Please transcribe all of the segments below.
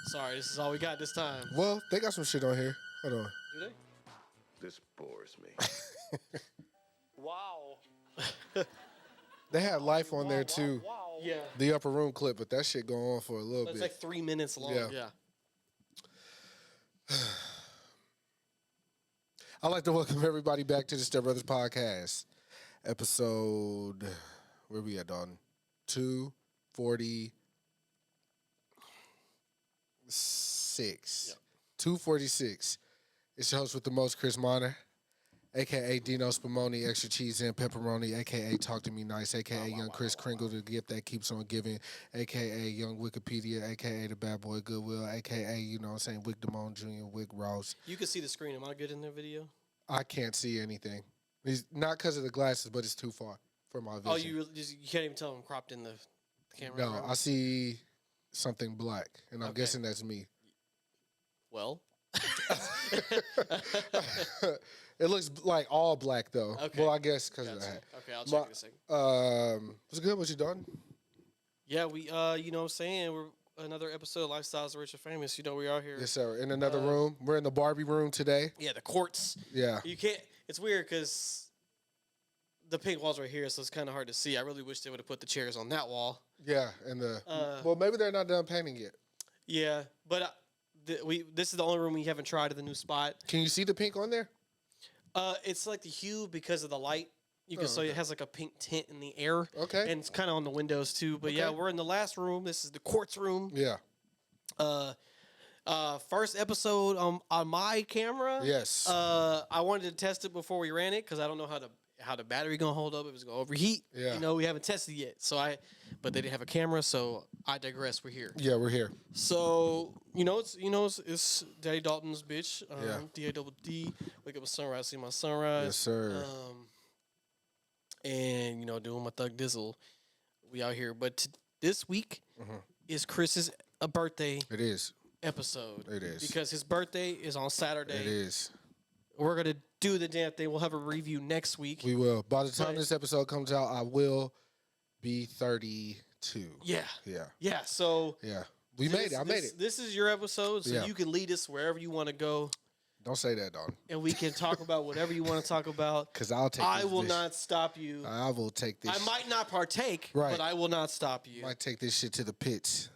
Sorry, this is all we got this time. Well, they got some shit on here. Hold on. Do they? This bores me. Wow. They had Life on there too. Wow. Yeah. The Upper Room clip, but that shit go on for a little It's bit. like 3 minutes long. Yeah. I'd like to welcome everybody back to the StepBrothers podcast. Episode, where we at, Dalton? 246. Yep. 246. It's your host with the most, Kris, a.k.a. Dino Spumoni, extra cheese and pepperoni, a.k.a. Talk to Me Nice, a.k.a. Young Kris Kringle, the gift that keeps on giving, a.k.a. Young Wikipedia, a.k.a. the bad boy Goodwill, a.k.a. you know what I'm saying, Wick Damone Jr., Wick Ross. You can see the screen. Am I good in the video? I can't see anything. It's not because of the glasses, but it's too far for my vision. Oh, you can't even tell I'm cropped in the camera? No, I see something black, and I'm guessing that's me. Well. It looks like all black, though. Okay. Well, I guess because of that. Okay, I'll check in a second. What's good? What you doing? Yeah, we, you know what I'm saying? We're another episode of Lifestyles of Rich and Famous. You know, we are here. Yes, sir. In another room. We're in the Barbie room today. Yeah, the courts. Yeah. You can't, it's weird because the pink wall's right here, so it's kind of hard to see. I really wish they would have put the chairs on that wall. Yeah, and well, maybe they're not done painting yet. Yeah, but this is the only room we haven't tried at the new spot. Can you see the pink on there? It's like the hue because of the light. You can it has like a pink tint in the air. Okay. And it's kind of on the windows too. But yeah, we're in the last room. This is the courts room. Yeah. First episode on my camera. Yes. I wanted to test it before we ran it because I don't know how the battery gonna hold up if it's gonna overheat. Yeah. You know, we haven't tested yet. But they didn't have a camera, so I digress. We're here. Yeah, we're here. So it's Daddy Dalton's bitch. DADD. Wake up with sunrise, see my sunrise. Yes, sir. And doing my thug dizzle. We out here, but this week is Chris's birthday. It is. Episode. It is because his birthday is on Saturday. It is. We're gonna do the damn thing. We'll have a review next week. We will. By the time this episode comes out, I will be 32. Yeah. Yeah. Yeah. So yeah, we made it. I made it. This is your episode, so you can lead us wherever you want to go. Don't say that, Don. And we can talk about whatever you want to talk about. Because I'll take. I will not stop you. I will take this. I might not partake, right, but I will not stop you. Might take this shit to the pits.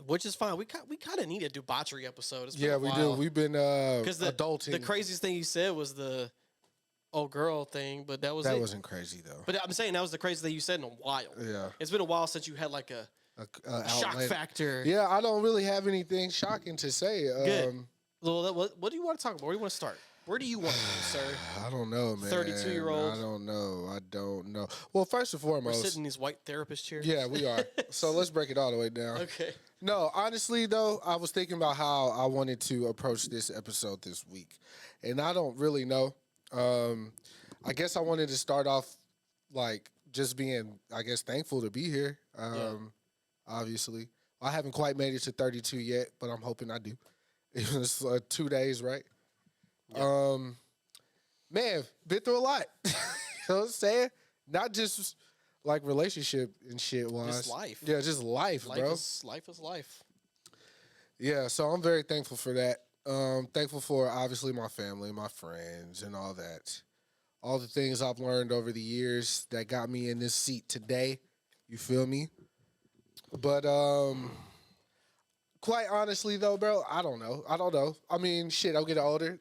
Which is fine. We kind of need a debauchery episode. Yeah, we do. We've been adulting. The craziest thing you said was the old girl thing, but that wasn't crazy though. But I'm saying that was the craziest thing you said in a while. Yeah, it's been a while since you had like a shock factor. Yeah, I don't really have anything shocking to say. Good. Well, what do you want to talk about? Where do you want to start? Where do you want to go, sir? I don't know, man. 32-year-old. I don't know. Well, first and foremost, we're sitting in these white therapist chairs. Yeah, we are. So let's break it all the way down. Okay. No, honestly, though, I was thinking about how I wanted to approach this episode this week. And I don't really know. I guess I wanted to start off, like, just being, I guess, thankful to be here. Obviously. I haven't quite made it to 32 yet, but I'm hoping I do. It's 2 days, right? Yeah. Man, been through a lot. You know what I'm saying? Not just like relationship and shit wise. Just life. Yeah, just life, bro. Life is life. Yeah, so I'm very thankful for that. Thankful for obviously my family, my friends, and all that. All the things I've learned over the years that got me in this seat today. You feel me? But quite honestly, though, bro, I don't know. I mean, shit, I'm getting older.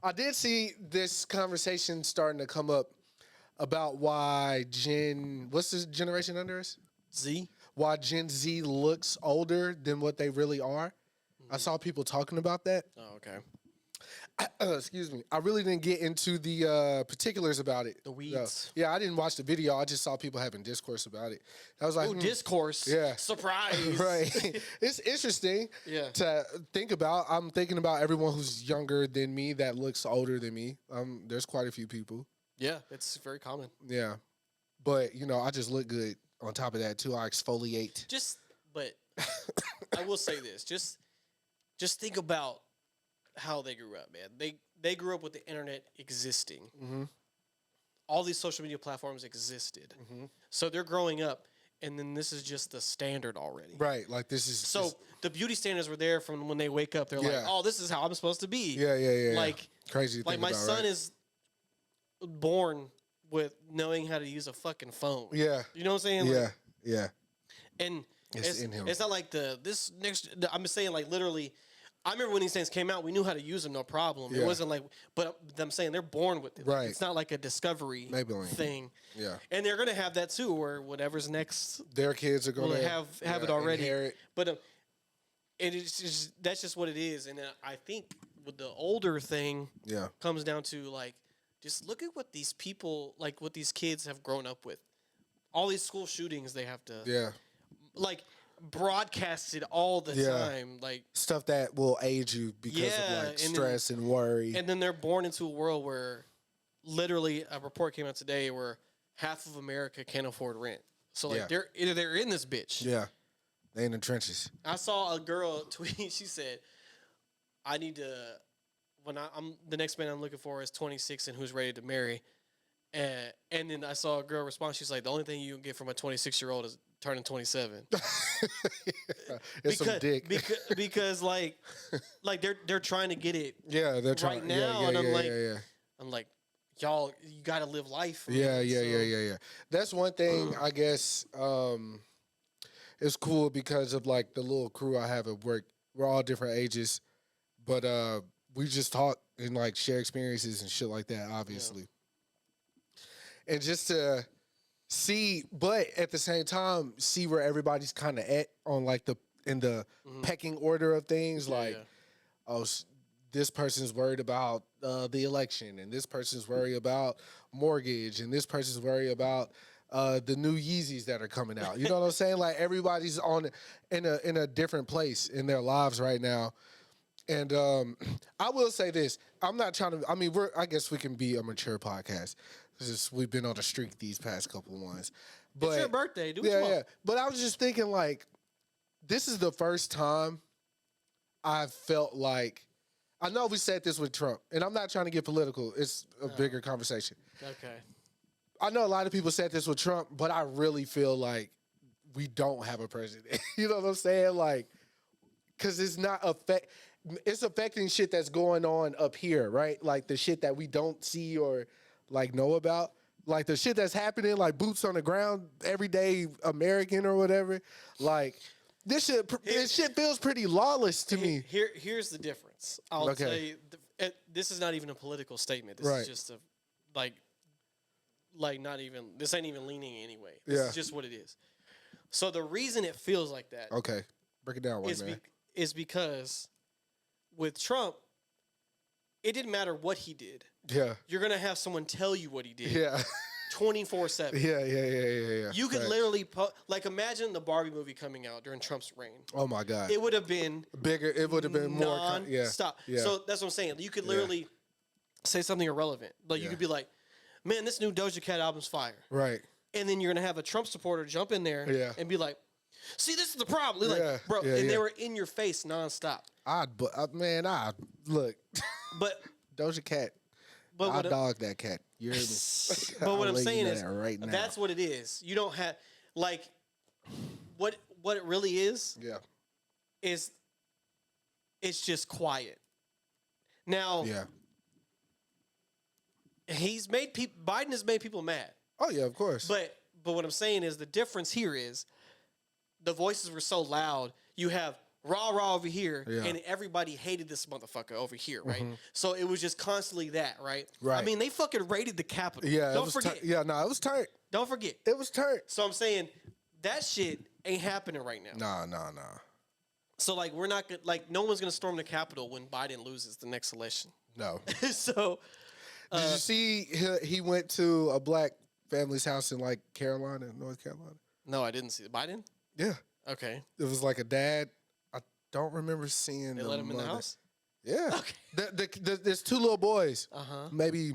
I did see this conversation starting to come up about why what's this generation under us? Z? Why Gen Z looks older than what they really are. I saw people talking about that. Oh, okay. Excuse me. I really didn't get into the particulars about it. The weeds. Yeah, I didn't watch the video. I just saw people having discourse about it. I was like, discourse. Yeah. Surprise. Right. It's interesting to think about. I'm thinking about everyone who's younger than me that looks older than me. There's quite a few people. Yeah, it's very common. Yeah. But, I just look good on top of that, too. I exfoliate. But I will say this. Just think about how they grew up, man. They grew up with the internet existing. Mm-hmm. All these social media platforms existed. Mm-hmm. So they're growing up, and then this is just the standard already. Right. Like this is So the beauty standards were there from when they wake up. They're Yeah. like, oh, this is how I'm supposed to be. yeah. Like Crazy. To like think my about, son right? is born with knowing how to use a fucking phone. Yeah. You know what I'm saying? Yeah. Like, Yeah. and It's in him. It's not like this next. I'm just saying, like literally. I remember when these things came out, we knew how to use them, no problem. Yeah. It wasn't like, but I'm saying they're born with it. Like, Right. it's not like a discovery Maybelline. thing. Yeah. And they're gonna have that too, where whatever's next Their kids are going will to have it already. inherit. But it's just that's just what it is. And I think with the older thing Yeah. comes down to like, just look at what these people, like what these kids have grown up with. All these school shootings they have to Yeah. like broadcasted all the Yeah. time, like. Stuff that will age you because Yeah, of like and then- stress and worry. And then they're born into a world where literally a report came out today where half of America can't afford rent. So like Yeah. they're in this bitch. yeah. They in the trenches. I saw a girl tweet. She said, "I need to I'm the next man I'm looking for is 26 and who's ready to marry." And then I saw a girl respond. She's like, "The only thing you can get from a 26-year-old is turning 27." It's some dick. because like they're trying to get it. yeah, they're trying right now, Yeah, and I'm yeah, like- yeah. I'm like, y'all, you got to live life. Yeah, man. yeah, So- yeah. That's one thing I guess it's cool because of like the little crew I have at work. We're all different ages, but we just talk and like share experiences and shit like that, obviously. And just to see, but at the same time, see where everybody's kind of at on like in the pecking order of things. Yeah, like, yeah. oh, this person's worried about the election, and this person's worried about mortgage, and this person's worried about the new Yeezys that are coming out. You know what I'm saying? Like everybody's in a different place in their lives right now. And I will say this: I'm not trying to. I mean, I guess we can be a mature podcast. We've been on a streak these past couple ones. But It's your birthday. Do what you want. yeah. But I was just thinking, like, this is the first time I've felt like. I know we said this with Trump, and I'm not trying to get political. It's a bigger conversation. Okay. I know a lot of people said this with Trump, but I really feel like we don't have a president. You know what I'm saying? Like, because it's not it's affecting shit that's going on up here, right? Like the shit that we don't see or like know about. Like the shit that's happening, like boots on the ground, everyday American or whatever. Like this shit feels pretty lawless to me. Here's the difference. I'll Okay. tell you. This is not even a political statement. This Right. is just a like not even. This ain't even leaning anyway. This Yeah. is just what it is. So the reason it feels like that Okay, break it down, is man. is because with Trump, it didn't matter what he did. Yeah, You're gonna have someone tell you what he did. yeah, 24/7. yeah. You could Facts. literally like imagine the Barbie movie coming out during Trump's reign. Oh my god, It would have been bigger. It would have been more. Yeah, stop. Yeah. So that's what I'm saying. You could literally say something irrelevant. Like you Yeah. could be like, "Man, this new Doja Cat album's fire," right. and then you're gonna have a Trump supporter jump in there Yeah. and be like, "See, this is the problem." They're Yeah, like, bro, yeah, and yeah. they were in your face nonstop. I look. But Doja Cat. but I what, dog that cat. You heard me? but what I'll I'm let you saying know is that right now. that's what it is. You don't have like what it really is. Yeah. Is it's just quiet. Now Yeah. he's made people. Biden has made people mad. Oh yeah, of course. But what I'm saying is the difference here is the voices were so loud. You have rah over here, Yeah. and everybody hated this motherfucker over here, right? So it was just constantly that, right? Right. I mean, they fucking raided the Capitol. yeah, Don't forget. it was turned. Don't forget. It was turned. So I'm saying that shit ain't happening right now. Nah. So like we're not gonna, like no one's gonna storm the Capitol when Biden loses the next election. No. So Did you see he went to a black family's house in like North Carolina? no, I didn't see it. Biden. Yeah. Okay, It was like a dad. I don't remember seeing they the let him in the mother. house. Yeah. Okay. There's two little boys. Uh-huh. Maybe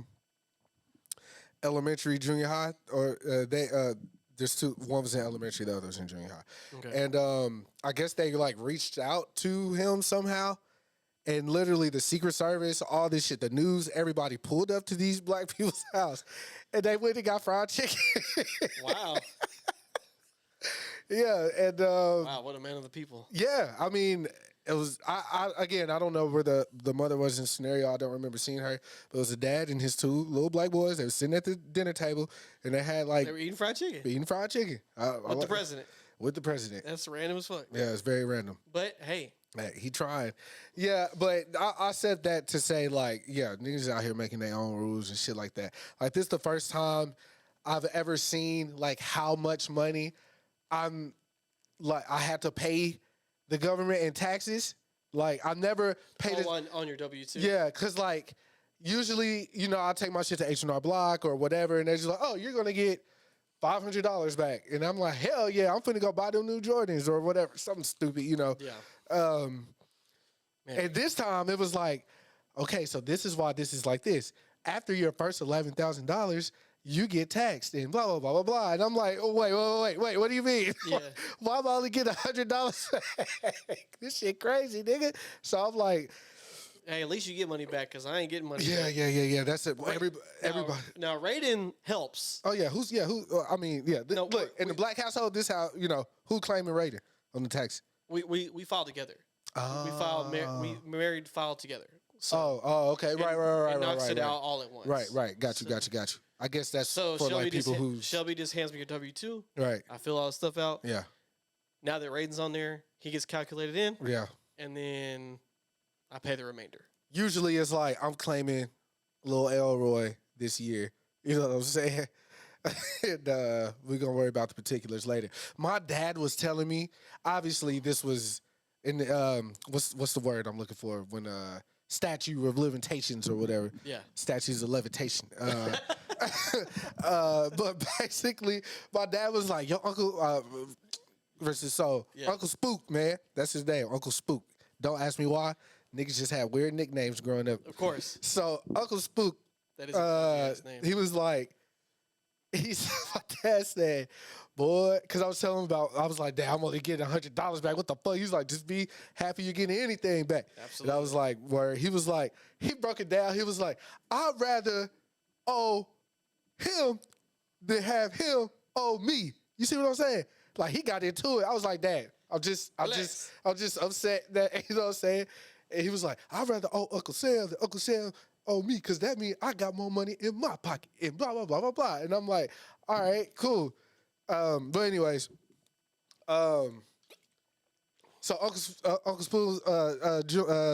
elementary, junior high, or there's two. One was in elementary, the other was in junior high. Okay. And I guess they like reached out to him somehow, and literally the Secret Service, all this shit, the news, everybody pulled up to these black people's house, and they went and got fried chicken. Wow. Yeah, and Wow, what a man of the people. yeah, I mean, it was. Again, I don't know where the mother was in the scenario. I don't remember seeing her. But it was a dad and his two little black boys. They were sitting at the dinner table, and they had like They were eating fried chicken eating fried chicken with the president. With the president. That's random as fuck. Yeah, it's very random. But hey, He tried. Yeah, but I said that to say, like, yeah, niggas out here making their own rules and shit like that. Like, this is the first time I've ever seen, like, how much money I had to pay the government in taxes. Like, I never paid it. on your W-2. Yeah, because, like, usually, you know, I take my shit to H&R Block or whatever, and they're just like, oh, you're going to get $500 back. And I'm like, hell yeah, I'm finna go buy them new Jordans or whatever. Something stupid, you know. Yeah. And this time it was like, okay, so this is why this is like this. After your first $11,000, you get taxed and blah, blah, blah, blah, blah. And I'm like, oh, wait, what do you mean? Yeah. Why am I only getting $100 back? This shit crazy, nigga. So I'm like, Hey, at least you get money back because I ain't getting money yeah, back. yeah. That's it. Everybody. Now, rating helps. Oh yeah, I mean, yeah. No, look, in the black household, this how, you know, who claiming rating on the tax? We filed together. Oh. We filed. We married filed together. So, okay. Right. It knocks it out all at once. Right. Got you. I guess that's So for Shelby like people who. Shelby just hands me your W-2. Right. I fill all the stuff out. Yeah. Now that rating's on there, he gets calculated in, Yeah. and then I pay the remainder. Usually it's like I'm claiming Lil Elroy this year. You know what I'm saying? And we're gonna worry about the particulars later. My dad was telling me, obviously this was in the, what's the word I'm looking for when statue of limitations or whatever. Yeah. Statues of levitation. But basically, my dad was like, "Yo, Uncle versus Uncle Spook, man. That's his name, Uncle Spook. Don't ask me why. Niggas just had weird nicknames growing up. Of course. So Uncle Spook, That is a nice name. he was like, my dad said, boy, because I was telling him about, I was like, Dad, I'm only getting $100 back. What the fuck? He's like, just be happy you're getting anything back. Absolutely. And I was like, where he was like, he broke it down. He was like, I'd rather owe him than have him owe me. You see what I'm saying? Like, he got into it. I was like, Dad, I'm just upset that, you know what I'm saying? And he was like, I'd rather owe Uncle Sam than Uncle Sam owe me, because that means I got more money in my pocket and blah, blah, blah, blah, blah. And I'm like, all right, cool. But anyways, so Uncle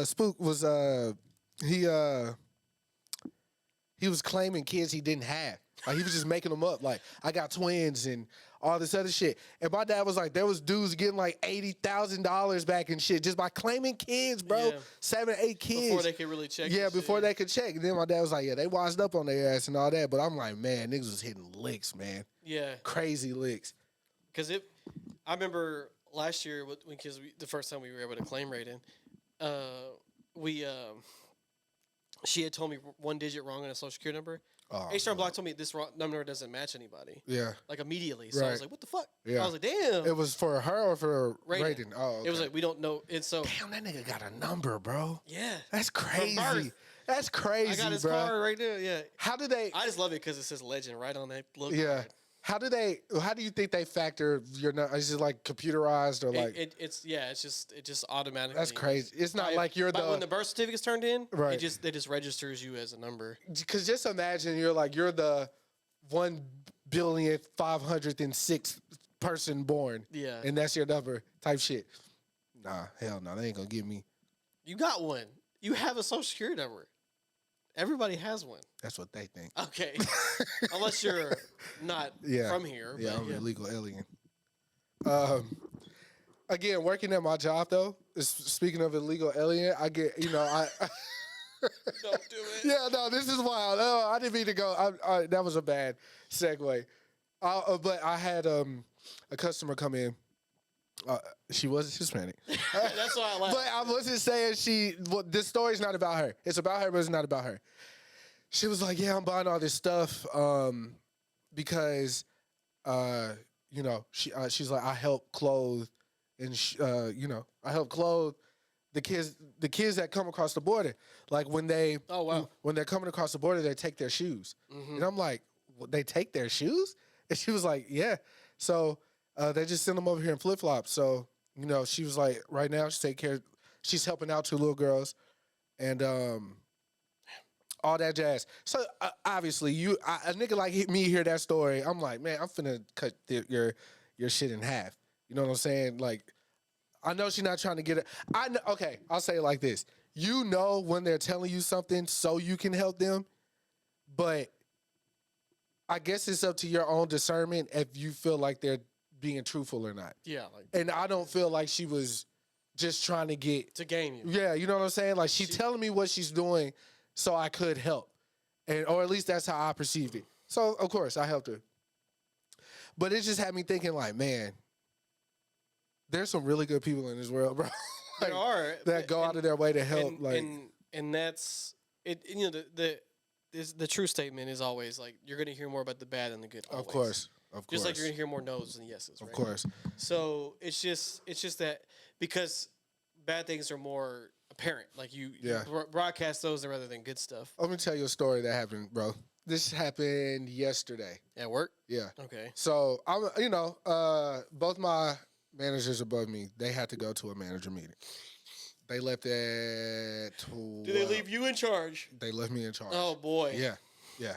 Spook was, he was claiming kids he didn't have. Like, he was just making them up. Like, I got twins and all this other shit. And my dad was like, there was dudes getting like $80,000 back and shit just by claiming kids, bro. Yeah. 7 or 8 kids. Before they could really check. Yeah, before they could check. And then my dad was like, yeah, they washed up on their ass and all that. But I'm like, man, niggas was hitting licks, man. Yeah. Crazy licks. Because I remember last year when kids, the first time we were able to claim rating, she had told me one digit wrong on a social security number. H&R Block told me this number doesn't match anybody. Yeah. Like immediately. So I was like, what the fuck? Yeah. I was like, damn. It was for her or for rating? Oh, okay. It was like, we don't know. And so. Damn, that nigga got a number, bro. Yeah. That's crazy. birth. That's crazy, I got his bro. card right there. Yeah. How do they? I just love it because it says legend right on that look. Yeah. How do you think they factor your number? Is it like computerized or like? It just automatically. That's crazy. It's not like you're when the birth certificate's turned in, right. It just registers you as a number. Because just imagine you're the 1,506th person born. Yeah. And that's your number type shit. Nah, hell no, they ain't gonna give me. You got one. You have a social security number. Everybody has one. That's what they think. Okay. Unless you're not from here. Yeah, but I'm an illegal alien. Again, working at my job though, speaking of illegal alien, I get, I Don't do it. Yeah, no, this is wild. Oh, I didn't mean to go. That was a bad segue. But I had a customer come in. She was Hispanic. That's why I laughed. But I wasn't saying this story's not about her. It's about her, but it's not about her. She was like, yeah, I'm buying all this stuff because, she's like, I help clothe and, I help clothe the kids that come across the border. Like when they're coming across the border, they take their shoes. Mm-hmm. And I'm like, they take their shoes? And she was like, yeah. So They just sent them over here in flip flops. So she was like, right now she's helping out 2 little girls, and all that jazz. So obviously, a nigga like me hear that story, I'm like, man, I'm finna cut your shit in half. You know what I'm saying? Like, I know she's not trying to get it. I know. Okay, I'll say it like this: you know when they're telling you something so you can help them, but I guess it's up to your own discernment if you feel like they're being truthful or not. Yeah, like, And I don't feel like she was just trying to get to game you. Yeah, you know what I'm saying? Like she's telling me what she's doing so I could help. Or at least that's how I perceived it. So of course I helped her. But it just had me thinking like, man, there's some really good people in this world, bro. Like, There are that go out of their way to help. And that's it. You know, the true statement is always like you're gonna hear more about the bad than the good. Always. Of course. Just like you're gonna hear more no's than yeses. Right? Of course. So it's just that because bad things are more apparent. Like you broadcast those rather than good stuff. Let me tell you a story that happened, bro. This happened yesterday. At work? Yeah. Okay. So both my managers above me, they had to go to a manager meeting. They left at 12. Did they leave you in charge? They left me in charge. Oh boy. Yeah.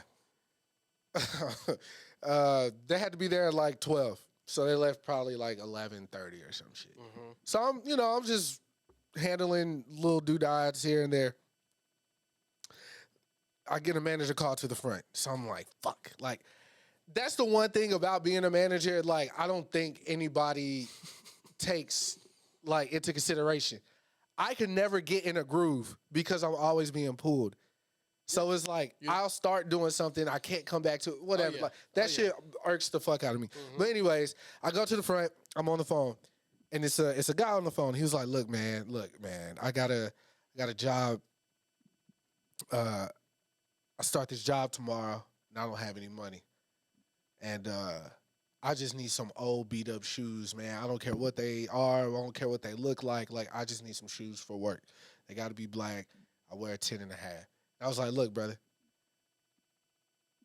They had to be there at like 12. So they left probably like 11:30 or some shit. Mm-hmm. So I'm just handling little doodads here and there. I get a manager call to the front. So I'm like, fuck. Like, that's the one thing about being a manager. Like, I don't think anybody takes like into consideration. I can never get in a groove because I'm always being pulled. So it's like I'll start doing something, I can't come back to it, whatever. Oh, yeah. Like, that shit irks the fuck out of me. Mm-hmm. But anyways, I go to the front, I'm on the phone, and it's a guy on the phone. He was like, look, man, I got a job. I start this job tomorrow, and I don't have any money. And I just need some old beat up shoes, man. I don't care what they are. I don't care what they look like. Like, I just need some shoes for work. They got to be black. I wear a 10 and a half. I was like, look, brother,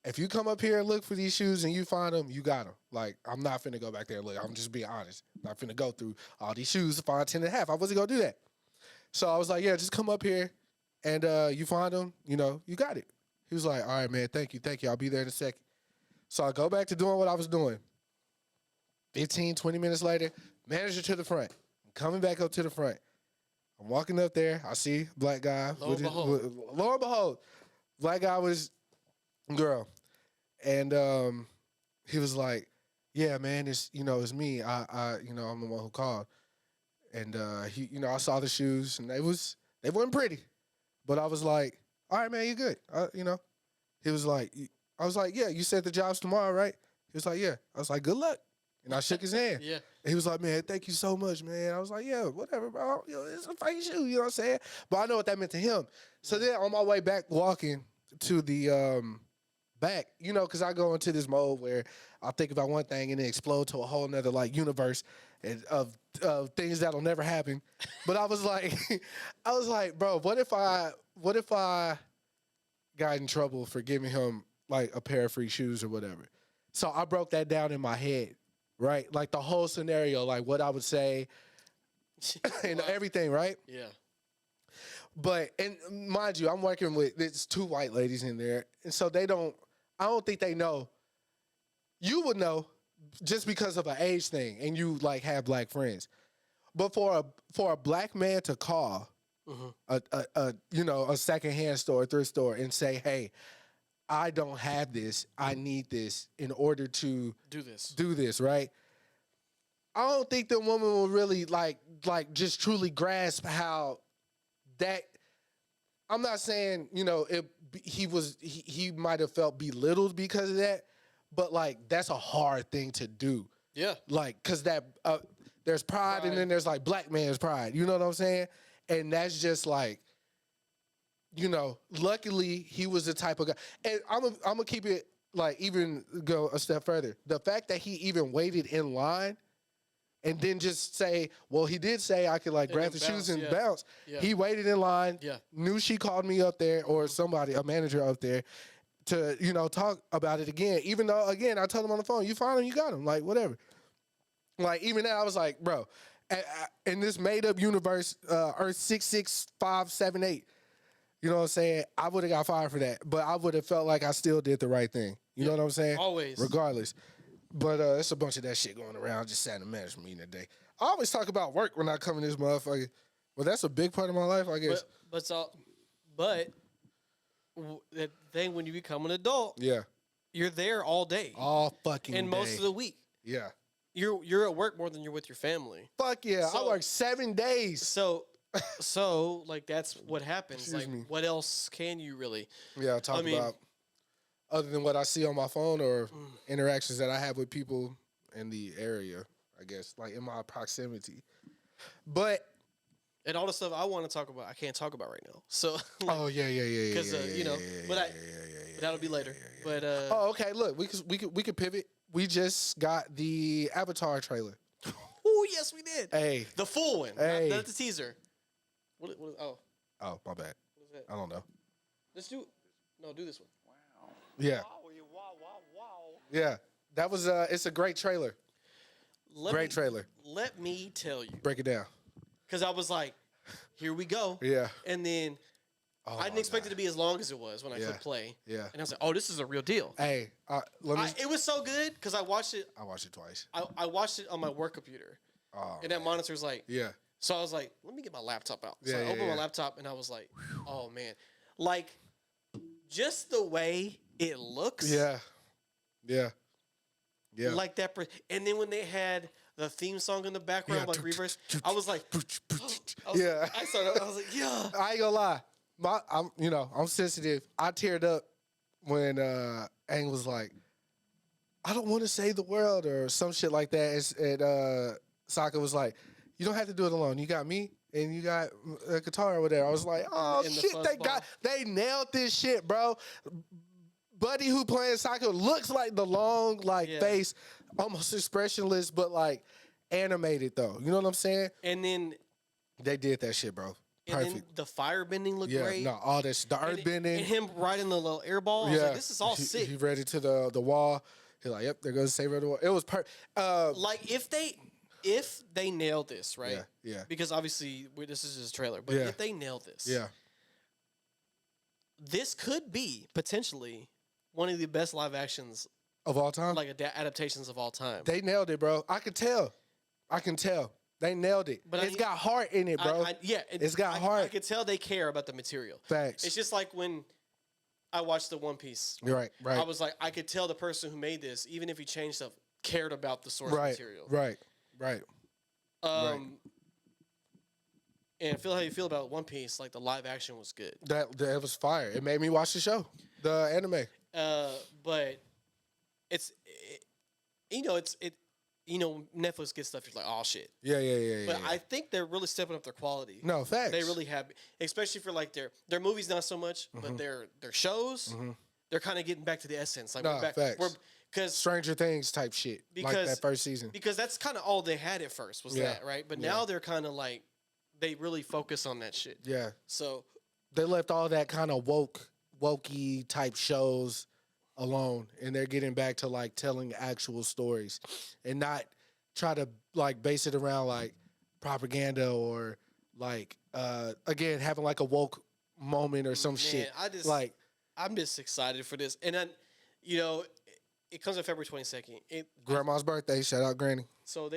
if you come up here and look for these shoes and you find them, you got them. Like, I'm not finna go back there and look. I'm just being honest. I'm not finna go through all these shoes to find 10 and a half. I wasn't going to do that. So I was like, yeah, just come up here and you find them, you got it. He was like, all right, man, thank you. I'll be there in a second. So I go back to doing what I was doing. 15, 20 minutes later, manager to the front. I'm coming back up to the front. I'm walking up there. I see black guy. Lo and behold, black guy was girl. And he was like, yeah, man, it's me. I'm the one who called. And I saw the shoes and they weren't pretty. But I was like, all right, man, you good. He was like, I was like, yeah, you said the job's tomorrow, right? He was like, yeah. I was like, good luck. And I shook his hand. Yeah. And he was like, man, thank you so much, man. I was like, yeah, whatever, bro. It's a fake shoe, you know what I'm saying? But I know what that meant to him. So then on my way back walking to the back, because I go into this mode where I'll think about one thing and then explode to a whole nother like universe of things that'll never happen. But I was like, bro, what if I got in trouble for giving him like a pair of free shoes or whatever? So I broke that down in my head. Right? Like the whole scenario, like what I would say and everything, right? Yeah. But, and mind you, I'm working with, it's 2 white ladies in there. And so I don't think they know. You would know just because of an age thing and you like have black friends. But for a black man to call a secondhand store, thrift store and say, hey, I don't have this. I need this in order to do this, right? I don't think the woman will really like just truly grasp how that. I'm not saying he might have felt belittled because of that, but like that's a hard thing to do. Yeah, like because that there's pride and then there's like black man's pride. You know what I'm saying? And that's just like. Luckily he was the type of guy, and I'm gonna keep it like even go a step further. The fact that he even waited in line and then just say, well, he did say I could like grab the shoes and bounce. Yeah. He waited in line, knew she called me up there or somebody, a manager up there to, talk about it again. Even though, again, I told him on the phone, you find him, you got him, like whatever. Like, even now, I was like, bro, in this made-up universe, Earth 66578, you know what I'm saying? I would have got fired for that, but I would have felt like I still did the right thing. You know what I'm saying? Always. Regardless. But it's a bunch of that shit going around. I just sat in a management meeting today. I always talk about work when I come in this motherfucker. Well, that's a big part of my life, I guess. But the thing when you become an adult, Yeah. you're there all day. All fucking and day. most of the week. Yeah. You're at work more than you're with your family. Fuck yeah. So- I work 7 days. So like that's what happens. Excuse like me. what else can you really? Yeah, talk about other than what I see on my phone or Mm. interactions that I have with people in the area, I guess, like in my proximity. But And all the stuff I want to talk about, I can't talk about right now. So oh yeah, because but that'll be later. But oh okay, look, we could pivot. We just got the Avatar trailer. oh yes, we did. Hey, The full one, Hey. not the teaser. What is, oh my bad. what is that? I don't know. Let's do this one. Yeah, yeah. That was it's a great trailer. Great trailer. Let me tell you, Break it down. because I was like, here we go. Yeah. And then Oh, I didn't expect it to be as long as it was when I Yeah. clicked play. Yeah. And I was like, oh, this is a real deal. Hey, let me. It was so good because I watched it. I watched it twice. I watched it on my work computer, Oh, and that monitor's like. yeah. So I was like, let me get my laptop out. So Yeah, I yeah, opened yeah. my laptop and I was like, oh man, like just the way it looks. Yeah. Yeah. Yeah. Like that. And then when they had the theme song in the background, Yeah. like reverse, I was like, Yeah. I was like, yeah. I ain't gonna lie. I'm sensitive. I teared up when Aang was like, I don't want to save the world or some shit like that. And Sokka was like, you don't have to do it alone. You got me and you got a guitar or whatever. I was like, oh And the shit, fuzzball. they nailed this shit, bro. Buddy who playing Sokka looks like the long Yeah. face, almost expressionless, but like animated though. You know what I'm saying? And then They did that shit, bro. Perfect. then the fire bending looked Yeah, great. no, all this, the earth bending. And him riding the little air ball. I was like, this is all sick. He read it to the wall. He's like, yep, there goes the savior of the wall. It was Like if they nailed this, right? Yeah. Because obviously this is his trailer, but Yeah. if they nailed this, Yeah. this could be potentially one of the best live actions, Of all time? like adaptations of all time. They nailed it, bro. I can tell. They nailed it. But It's got heart in it, bro. It's got heart. I could tell they care about the material. Facts. It's just like when I watched the One Piece. You're right. I was like, I could tell the person who made this, even if he changed stuff, cared about the source material. Right. And feel how you feel about One Piece. Like the live action was good. That was fire. It made me watch the show, the anime. But Netflix gets stuff. You're like, oh shit. Yeah. But I think they're really stepping up their quality. No, facts. They really have, especially for like their movies, not so much, Mm-hmm. but their shows, they're kind of getting back to the essence. Like Nah, facts. Because Stranger Things type shit. Like that first season. Because that's kind of all they had at first was Yeah. that, right? But now they're kind of like they really focus on that shit. Yeah. So They left all that kind of wokey type shows alone, and they're getting back to like telling actual stories and not try to like base it around like propaganda or like again having like a woke moment or some shit. I'm just excited for this. And then, it comes on February 22nd. Grandma's birthday. Shout out Granny. So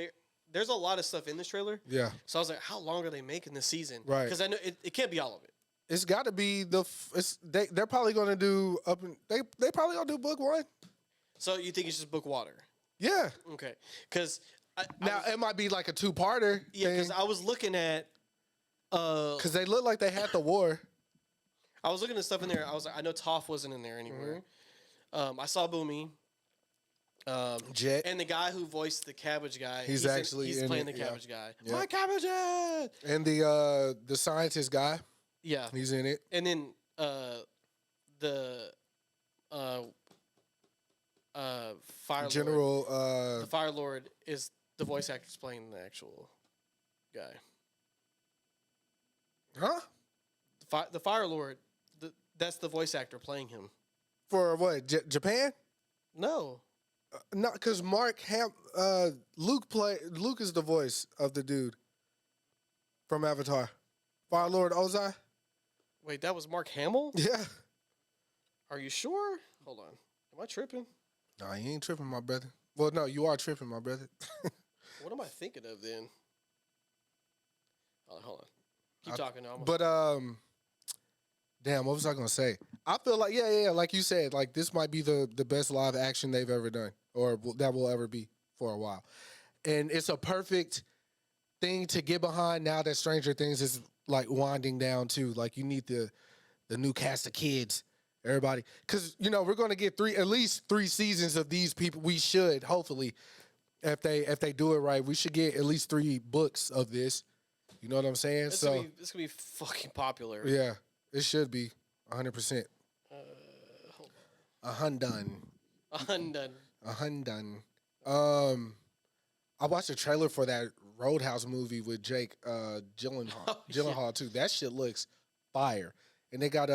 there's a lot of stuff in this trailer. Yeah. So I was like, how long are they making this season? Right. Because I know it can't be all of it. It's got to be they're probably going to do they probably going to do book 1. So you think it's just book water? Yeah. Okay. Because It might be like a 2-parter. Yeah, because I was looking at because they look like they had the war. I was looking at stuff in there. I was like, I know Toph wasn't in there anywhere. I saw Boomy. Jet. And the guy who voiced the cabbage guy. He's playing the yeah. cabbage guy. Yeah. My cabbages! And the scientist guy. Yeah. He's in it. And then the Fire General Lord. The Fire Lord is the voice actor's playing the actual guy. Huh? The Fire Lord, that's the voice actor playing him. For what? Japan? No. Not because Luke is the voice of the dude from Avatar. Fire Lord Ozai. Wait, that was Mark Hamill? Yeah. Are you sure? Hold on. Am I tripping? No, you ain't tripping, my brother. Well, no, you are tripping, my brother. What am I thinking of then? Hold on. Keep talking now. But damn, what was I gonna say? I feel like like you said, like this might be the best live action they've ever done, or that will ever be for a while. And it's a perfect thing to get behind now that Stranger Things is like winding down too. Like you need the new cast of kids, everybody, because we're gonna get at least three seasons of these people. We should hopefully, if they do it right, we should get at least 3 books of this. You know what I'm saying? This gonna be fucking popular. Yeah, it should be 100%. Undone. I watched a trailer for that Roadhouse movie with Jake Gyllenhaal too. That shit looks fire. And they got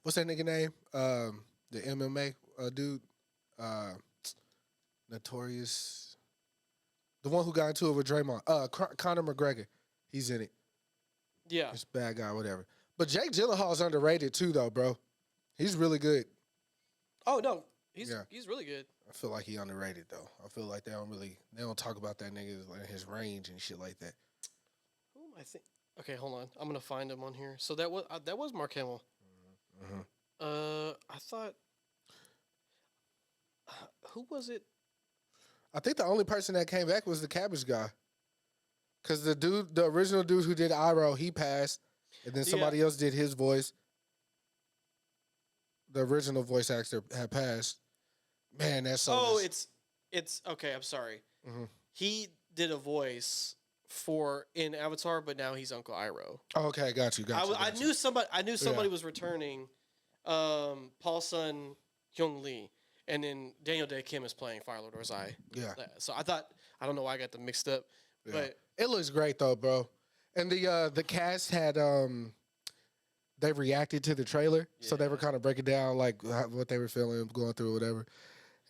what's that nigga name? The MMA dude, Notorious, the one who got into it with Draymond. Conor McGregor, he's in it. Yeah, It's bad guy, whatever. But Jake Gyllenhaal's underrated too, though, bro. He's really good. Oh no, he's really good. I feel like he underrated though. I feel like they don't talk about that nigga like his range and shit like that. Who am I think? Okay, hold on. I'm gonna find him on here. So that was Mark Hamill. I thought. Who was it? I think the only person that came back was the Cabbage guy. Cause the original dude who did Iroh, he passed, and then somebody else did his voice. The original voice actor had passed. Man, that's so. Oh, it's okay. I'm sorry. Mm-hmm. He did a voice in Avatar, but now he's Uncle Iroh. Oh, okay, got you. I knew somebody was returning. Paul Sun Hyung Lee, and then Daniel Day Kim is playing Fire Lord Ozai. Yeah. So I don't know why I got them mixed up, but it looks great though, bro. And the cast had they reacted to the trailer, so they were kind of breaking down like what they were feeling, going through, whatever.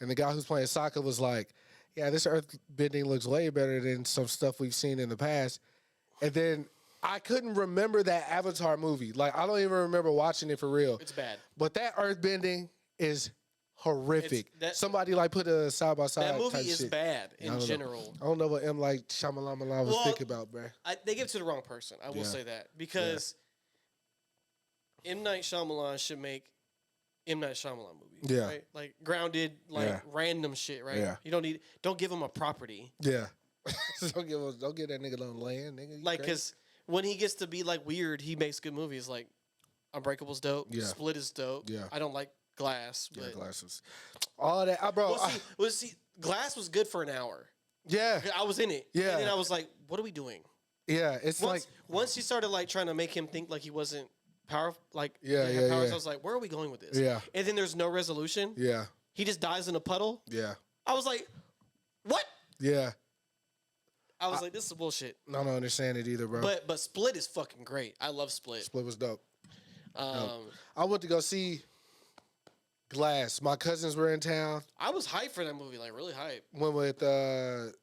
And the guy who's playing Sokka was like, "Yeah, this earth bending looks way better than some stuff we've seen in the past." And then I couldn't remember that Avatar movie. Like I don't even remember watching it for real. it's bad. But that earth bending is horrific. Somebody like put a side by side. That movie type is shit. bad in general. I don't know what M. Like Shyamalan was thinking about, bro. They give it to the wrong person. I will say that because M. Night Shyamalan should make M. Night Shyamalan movies. Yeah. Right? Like grounded, random shit, right? Yeah. You don't give him a property. Yeah. don't get that nigga on land, nigga. Like, because when he gets to be like weird, he makes good movies. Like Unbreakable's dope. Yeah. Split is dope. Yeah. I don't like Glass. But glasses. All that, bro. See, Glass was good for an hour. Yeah. I was in it. Yeah. And then I was like, what are we doing? Yeah. It's once you started like trying to make him think like he wasn't powerful, like yeah. I was like, where are we going with this? Yeah. And then there's no resolution. Yeah. He just dies in a puddle. Yeah. I was like, what? Yeah. I was like, this is bullshit. I don't understand it either, bro. But Split is fucking great. I love Split. Split was dope. I went to go see Glass. My cousins were in town. I was hyped for that movie, like really hyped. Went with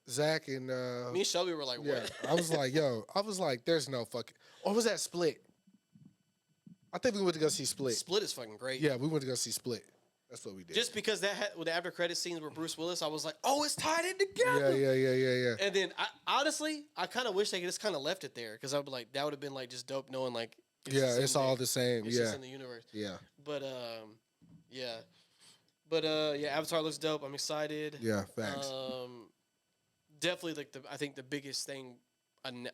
Zach and me and Shelby were like, what? I was like, there's no fucking. Or was that Split? I think we went to go see Split. Split is fucking great. Yeah, we went to go see Split. That's what we did. Just because that had with the after credit scenes with Bruce Willis, I was like, oh, it's tied in together. Yeah. And then honestly, I kind of wish they just kind of left it there because I would be like, that would have been like just dope knowing like. It's all the same. It's just in the universe. Yeah. But Avatar looks dope. I'm excited. Yeah, facts. Definitely like I think the biggest thing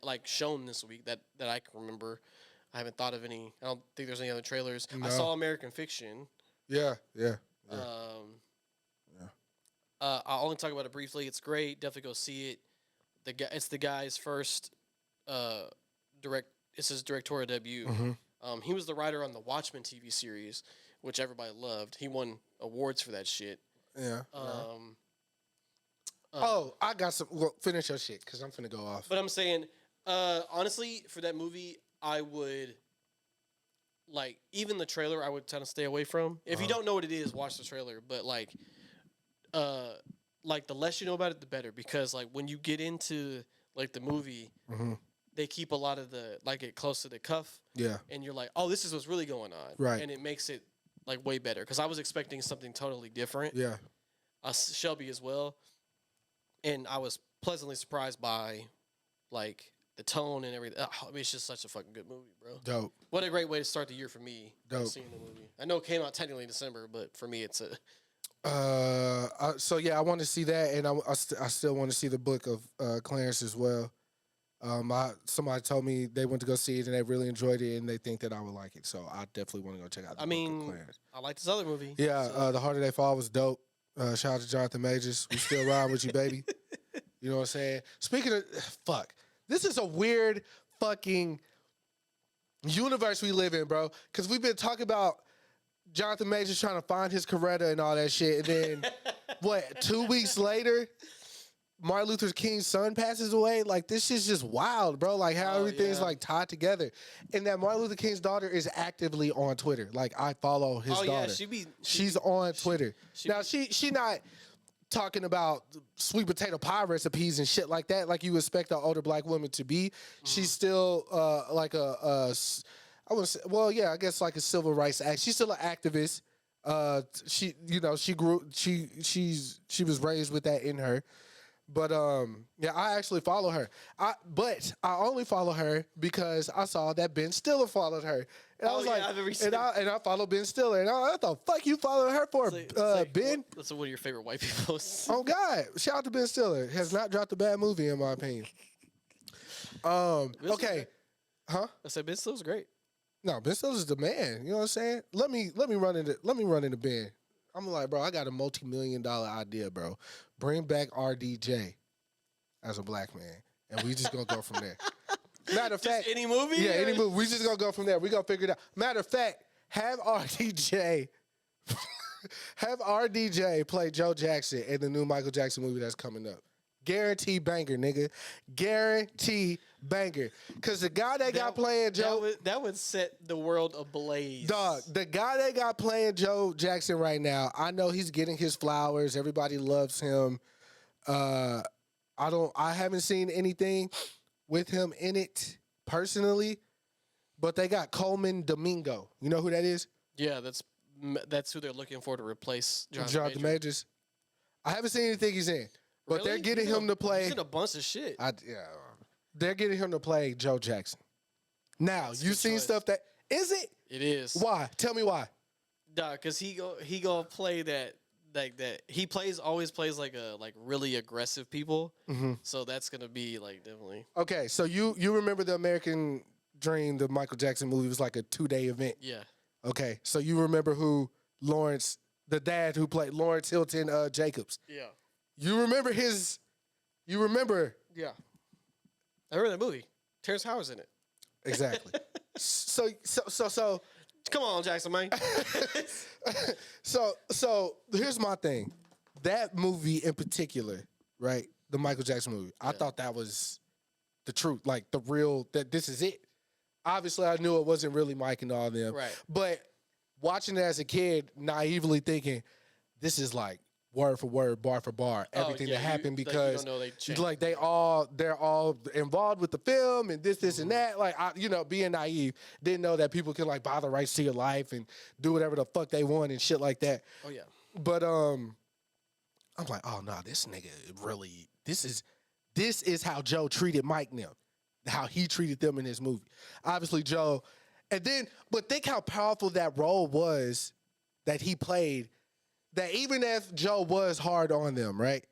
like shown this week that I can remember. I haven't thought of any. I don't think there's any other trailers. No. I saw American Fiction. Yeah. I'll only talk about it briefly. It's great. Definitely go see it. It's the guy's first It's his directorial debut. Mm-hmm. He was the writer on the Watchmen TV series, which everybody loved. He won awards for that shit. Yeah. I got some. Well, finish your shit because I'm finna go off. But I'm saying, honestly, for that movie, I would like even the trailer. I would kind of stay away from. If you don't know what it is, watch the trailer. But like like the less you know about it, the better. Because like when you get into like the movie, they keep a lot of the like it close to the cuff. Yeah. And you're like, oh, this is what's really going on. Right. And it makes it like way better. Because I was expecting something totally different. Yeah. Shelby as well. And I was pleasantly surprised by like the tone and everything. I mean, it's just such a fucking good movie, bro. Dope. What a great way to start the year for me. Dope. Seeing the movie. I know it came out technically in December, but for me, it's a. So yeah, I want to see that, and I still want to see the book of Clarence as well. Somebody told me they went to go see it and they really enjoyed it, and they think that I would like it. So I definitely want to go check out. The book of Clarence. I like this other movie. Yeah, so. The Harder They Fall was dope. Shout out to Jonathan Majors. We still ride with you, baby. You know what I'm saying? Speaking of fuck, this is a weird fucking universe we live in, bro. Because we've been talking about Jonathan Majors trying to find his Coretta and all that shit. And then, 2 weeks later, Martin Luther King's son passes away? Like, this shit's just wild, bro. Like, how everything's, like, tied together. And that Martin Luther King's daughter is actively on Twitter. Like, I follow his daughter. Yeah, she's on Twitter. Now, she not talking about sweet potato pie recipes and shit like that, like you expect an older black woman to be. She's still, like I would say, well, yeah, I guess like a civil rights act. She's still an activist. She was raised with that in her. But yeah, I actually follow her. But I only follow her because I saw that Ben Stiller followed her. And I was like, and I follow Ben Stiller. And what the fuck you following her for, Ben? That's one of your favorite white people. Oh God! Shout out to Ben Stiller. Has not dropped a bad movie in my opinion. Okay, huh? I said Ben Stiller's great. No, Ben Stiller's the man. You know what I'm saying? Let me run into Ben. I'm like, bro, I got a multi-million-dollar idea, bro. Bring back RDJ as a black man, and we just gonna go from there. Matter of fact, any movie? Yeah, any movie. We just gonna go from there. We gonna figure it out. Matter of fact, have RDJ play Joe Jackson in the new Michael Jackson movie that's coming up. Guarantee banger, nigga. Guarantee banger. Because the guy that got playing Joe... That would set the world ablaze. Dog, the guy that got playing Joe Jackson right now, I know he's getting his flowers. Everybody loves him. I haven't seen anything with him in it personally, but they got Coleman Domingo. You know who that is? Yeah, that's who they're looking for to replace Jonathan Majors. I haven't seen anything he's in. But really? They're getting him to play. He's in a bunch of shit. They're getting him to play Joe Jackson. Now, you seen stuff that is it? It is. Why? Tell me why. Nah, because he gonna play that like that. He always plays like really aggressive people. Mm-hmm. So that's gonna be like definitely. Okay, so you remember the American Dream, the Michael Jackson movie was like a 2-day event. Yeah. Okay, so you remember who the dad who played Lawrence Hilton Jacobs. Yeah. You remember his? You remember? Yeah. I remember that movie. Terrence Howard's in it. Exactly. So. Come on, Jackson, man. So here's my thing. That movie in particular, right? The Michael Jackson movie. I thought that was the truth, like the real. That this is it. Obviously, I knew it wasn't really Mike and all them. Right. But watching it as a kid, naively thinking, this is like word for word, bar for bar, everything that happened because they're all involved with the film and this and that. Like being naive, didn't know that people can like buy the rights to your life and do whatever the fuck they want and shit like that. Oh yeah. But I'm like, oh no, this nigga really this is how Joe treated Mike and them, how he treated them in his movie. Obviously Joe, but think how powerful that role was that he played. That even if Joe was hard on them, right?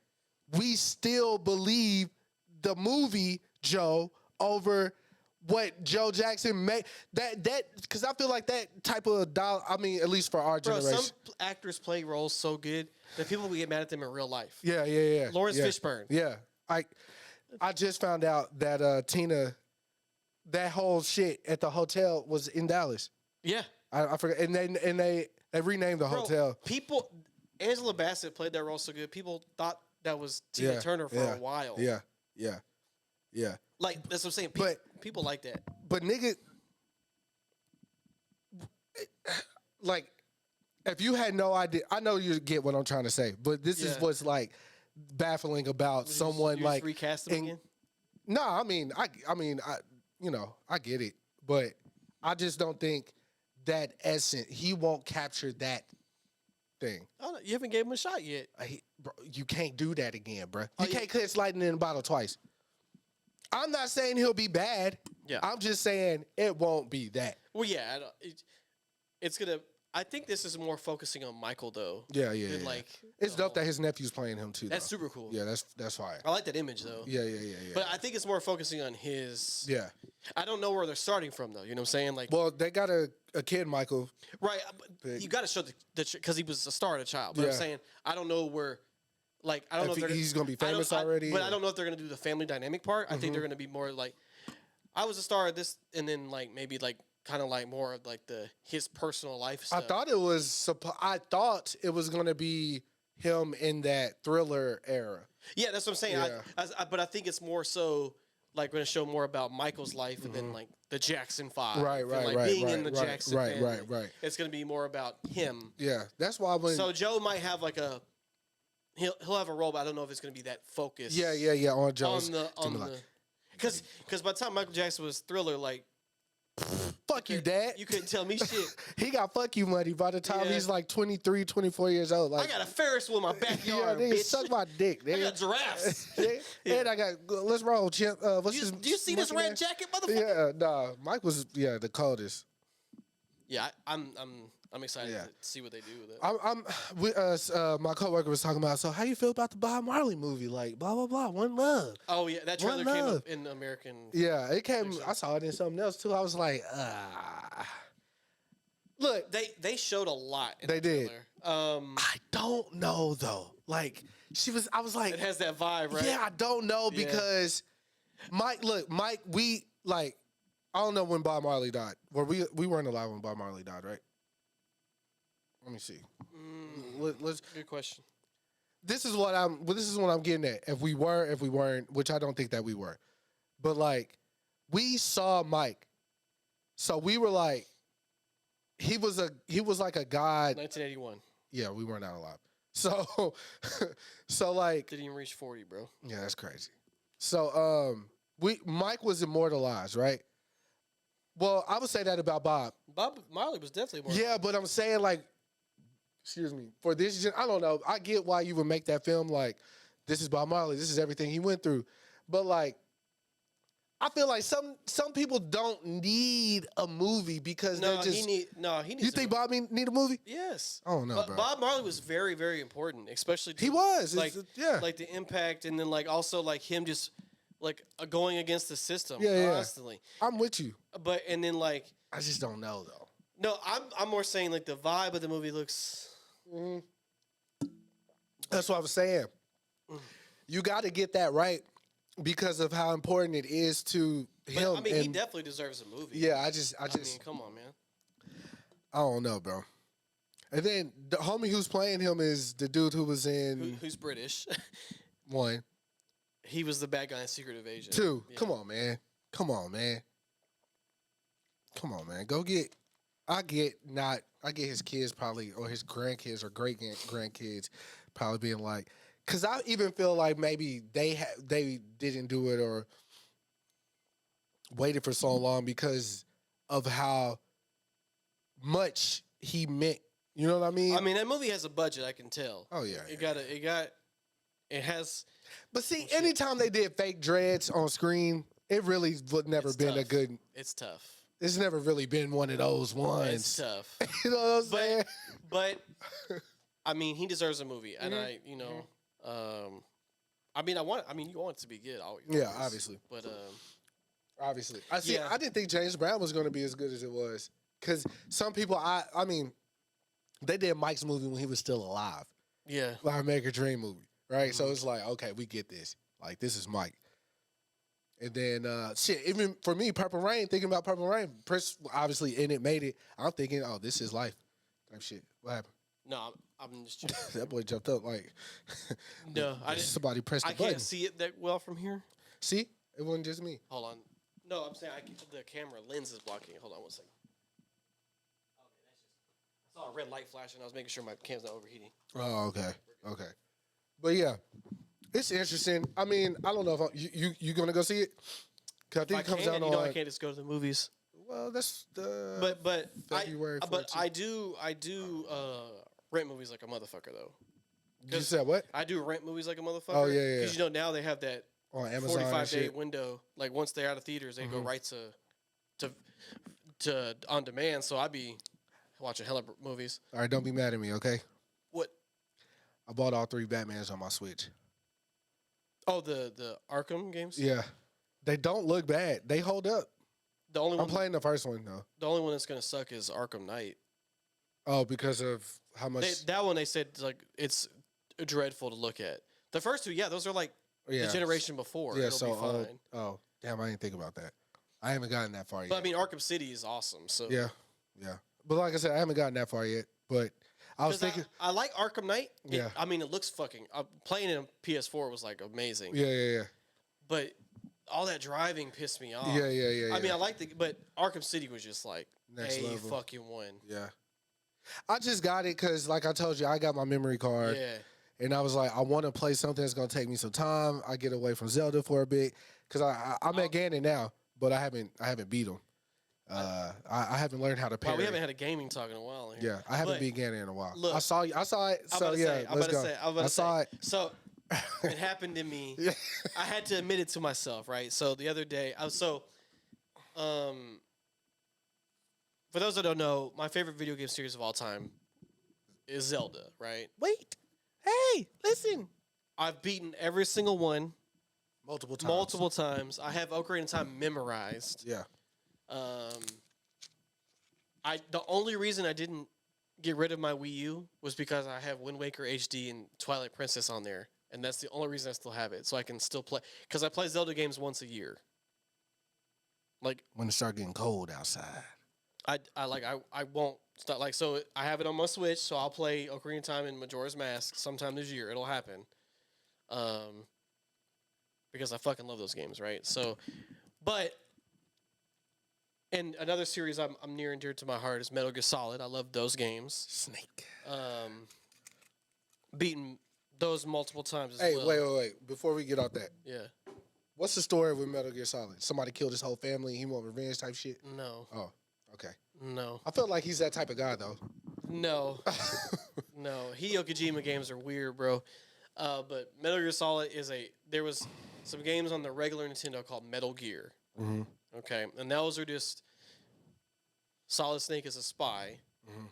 We still believe the movie Joe over what Joe Jackson made. That because I feel like that type of at least for our generation. Some actors play roles so good that people will get mad at them in real life. Yeah. Lawrence Fishburne. Yeah. I just found out that Tina, that whole shit at the hotel was in Dallas. Yeah. I forgot. And they renamed the hotel. Angela Bassett played that role so good. People thought that was Tina Turner for a while. Yeah. Like, that's what I'm saying. People like that. But nigga, like, if you had no idea, I know you get what I'm trying to say, but this is what's like, baffling about someone You like just recast him again. No, I mean, I get it, but I just don't think that essence. He won't capture that thing. Oh, you haven't gave him a shot yet. Bro, you can't do that again, bro. Oh, You can't catch lightning in a bottle twice. I'm not saying he'll be bad. Yeah. I'm just saying it won't be that. Well, yeah, it's gonna. I think this is more focusing on Michael though. Yeah. than, like, It's dope that his nephew's playing him too. That's though. super cool. Yeah, that's fire. I like that image though. Yeah. But I think it's more focusing on his. Yeah. I don't know where they're starting from though. You know what I'm saying? Like, Well, they got a kid, Michael. right? But Big. you got to show the because he was a star at a child. But I'm Yeah. saying I don't know where. Like, I don't know if He's gonna be I don't- famous I- already. But I don't know if they're gonna do the family dynamic part. I think they're gonna be more like, I was a star of this, and then like maybe like kind of like more of like his personal life I stuff. thought it was gonna be him in that Thriller era. Yeah, that's what I'm saying. Yeah. But I think it's more so like going to show more about Michael's life and then like the Jackson 5. Right, and, right, like right, being right, in the right, Jackson right, family. right. It's going to be more about him. Yeah, that's why when. So Joe might have like he'll have a role, but I don't know if it's going to be that focused. yeah, on Joe's. On the because by the time Michael Jackson was Thriller, like Fuck you, Dad. you couldn't tell me shit. He got fuck you money by the time Yeah. he's like 23, 24 years old. Like, I got a Ferris wheel in my yeah, backyard, nigga, bitch. suck my dick, I nigga. got giraffes. Yeah. And I got, let's roll, Chimp. What's his, Do you see this what's red his jacket, name? motherfucker? Yeah, nah. Mike was, the coldest. Yeah, I'm excited Yeah. to see what they do with it. My coworker was talking about, so how you feel about the Bob Marley movie? Like, blah, blah, blah, One Love. Oh yeah, that One trailer came Love. up in American. Yeah, it came, I saw it in something else too. I was like, Look, They showed a lot. In They the did. trailer. I don't know though. Like, I was like, It has that vibe, right? yeah, I don't know Yeah. because Mike, we like, I don't know when Bob Marley died. Well, we weren't alive when Bob Marley died, right? Let me see. Let's. Good question. This is what I'm getting at. If we were, if we weren't, which I don't think that we were, but like, we saw Mike, so we were like, he was like a god. 1981. Yeah, we were not alive. So like, Didn't even reach 40, bro. yeah, that's crazy. So Mike was immortalized, right? Well, I would say that about Bob. Bob Marley was definitely more. Yeah, but I'm saying like, excuse me, for this, I don't know. I get why you would make that film like, this is Bob Marley. This is everything he went through. But like, I feel like some people don't need a movie because No, they're just. he needs. You think Bob need a movie? Yes. I don't know, But bro. Bob Marley was very, very important, especially. He was. like, yeah. like the impact, and then like also like him just like going against the system Yeah. constantly. I'm with you. But and then like I just don't know though. no, I'm more saying like the vibe of the movie looks. That's what I was saying. You got to get that right because of how important it is to But, him. I mean, he and- definitely deserves a movie. yeah, I mean, come on, man. I don't know, bro. And then the homie who's playing him is the dude who was in Who's British? 1, He was the bad guy in Secret Invasion. 2. Yeah. Come on, man. I get his kids probably, or his grandkids or great grandkids probably being like, because I even feel like maybe they didn't do it or waited for so long because of how much he meant. You know what I mean? I mean, that movie has a budget. I can tell. Oh, yeah, It has. But see, anytime they did fake dreads on screen, it really would never It's been a tough. good. It's tough. It's never really been one of those ones. It's tough. You know what I'm saying? But I mean, he deserves a movie, and Mm-hmm. I mean, you want it to be good. Yeah, obviously. But Obviously, I Yeah. didn't think James Brown was going to be as good as it was because some people, I mean, they did Mike's movie when he was still alive, yeah, like American Dream movie, right? So it's like, okay, we get this. Like, this is Mike. And then, even for me, Purple Rain, thinking about Purple Rain, Prince obviously in it made it. I'm thinking, oh, this is life type shit. What happened? no, I'm just. That boy jumped up like, No, I didn't. somebody pressed the I button. can't see it that well from here. See? It wasn't just me. Hold on. No, I'm saying the camera lens is blocking it. Hold on one second. Okay, that's just. I saw a red light flashing. I was making sure my cam's not overheating. Oh, okay. Okay. But yeah, It's interesting. I mean, I don't know if you gonna go see it. 'Cause I think it comes out on. I can't just go to the movies. Well, that's the But February. I do rent movies like a motherfucker though. You said what? I do rent movies like a motherfucker. Oh yeah. Because now they have that on Amazon 45-day window. Like once they're out of theaters, they go right to on demand. So I be watching hella movies. All right, don't be mad at me, okay? What? I bought all 3 Batmans on my Switch. Oh, the Arkham games. Yeah, they don't look bad. They hold up. The only I'm playing the first one though. The only one that's gonna suck is Arkham Knight. Oh, because of how much that one they said like it's dreadful to look at. The first 2, yeah, those are like the generation before. Yeah, It'll be fine. Oh, damn, I didn't think about that. I haven't gotten that far yet. But I mean, Arkham City is awesome. So yeah. But like I said, I haven't gotten that far yet. But I was thinking, I like Arkham Knight. Yeah. I mean, it looks fucking. Playing it on PS4 was like amazing. Yeah. But all that driving pissed me off. Yeah. I mean, I like but Arkham City was just like Next level. fucking one. Yeah. I just got it because, like I told you, I got my memory card. Yeah. And I was like, I want to play something that's going to take me some time. I get away from Zelda for a bit. Because I'm at Ganon now, but I haven't beat him. I haven't learned how to parry. Wow, we haven't had a gaming talk in a while. Here. Yeah, I haven't beat Ganon in a while. Look, I saw it. So yeah, let's go. I saw it. So it happened to me. Yeah. I had to admit it to myself, right? So the other day, for those that don't know, my favorite video game series of all time is Zelda, right? Wait. Hey, listen. I've beaten every single one. Multiple times. I have Ocarina of Time memorized. Yeah. The only reason I didn't get rid of my Wii U was because I have Wind Waker HD and Twilight Princess on there, and that's the only reason I still have it, so I can still play. Because I play Zelda games once a year. Like when it start getting cold outside. I won't stop. Like, so I have it on my Switch, so I'll play Ocarina of Time and Majora's Mask sometime this year. It'll happen. Because I fucking love those games, right? So, and another series I'm near and dear to my heart is Metal Gear Solid. I love those games. Snake. Beaten those multiple times as well. Hey, wait. Before we get off that. Yeah. What's the story with Metal Gear Solid? Somebody killed his whole family. He want revenge type shit? No. Oh, okay. No. I feel like he's that type of guy, though. No. No. Hideo Kojima games are weird, bro. But Metal Gear Solid there was some games on the regular Nintendo called Metal Gear. Mm-hmm. Okay. And those are just Solid Snake is a spy. Mm-hmm.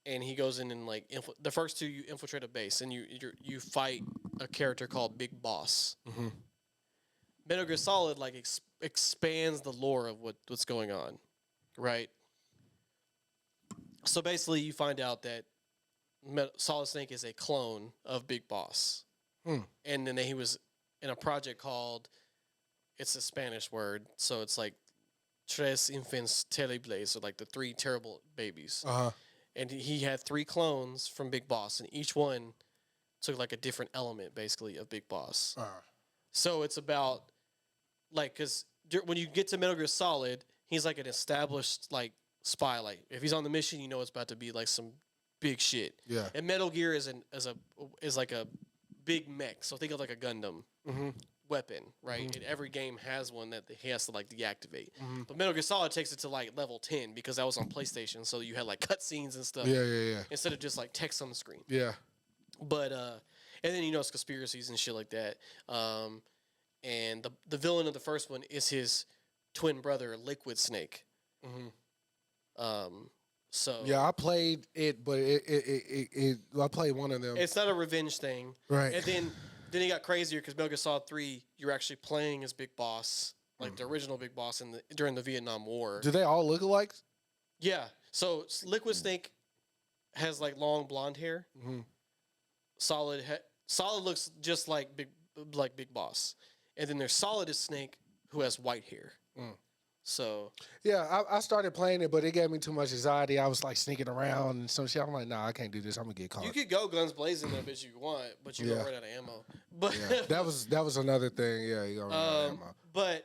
And he goes in and like the first 2 you infiltrate a base and you fight a character called Big Boss. Mm-hmm. Metal Gear Solid like expands the lore of what's going on, right? So basically, you find out that Solid Snake is a clone of Big Boss, and then he was in a project called, it's a Spanish word, so it's like Tres Infants Terribles, so like the 3 terrible babies. Uh-huh. And he had 3 clones from Big Boss, and each one took like a different element, basically, of Big Boss. Uh-huh. So it's about, like, because when you get to Metal Gear Solid, he's like an established, like, spy. Like, if he's on the mission, you know it's about to be, like, some big shit. Yeah. And Metal Gear is like a big mech. So think of, like, a Gundam weapon, right? Mm-hmm. And every game has one that he has to, like, deactivate. Mm-hmm. But Metal Gear Solid takes it to, like, level 10 because that was on PlayStation. So you had, like, cutscenes and stuff. Yeah. Instead of just, like, text on the screen. Yeah. But, and then, it's conspiracies and shit like that. And the villain of the first one is his twin brother, Liquid Snake. Mm-hmm. So yeah, I played it, but I played one of them. it's not a revenge thing, Right. And then it got crazier because Metal Gear Solid 3, you're actually playing as Big Boss, like the original Big Boss during the Vietnam War. Do they all look alike? Yeah. So Liquid Snake has like long blonde hair. Mm-hmm. Solid looks just like Big Boss, and then there's Solidus Snake who has white hair. So yeah, I started playing it, but it gave me too much anxiety. I was like sneaking around and some shit. I'm like, nah, I can't do this. I'm gonna get caught. you could go guns blazing that bitch you want, but you're gonna run out of ammo. But Yeah, that was another thing. Yeah, you gonna but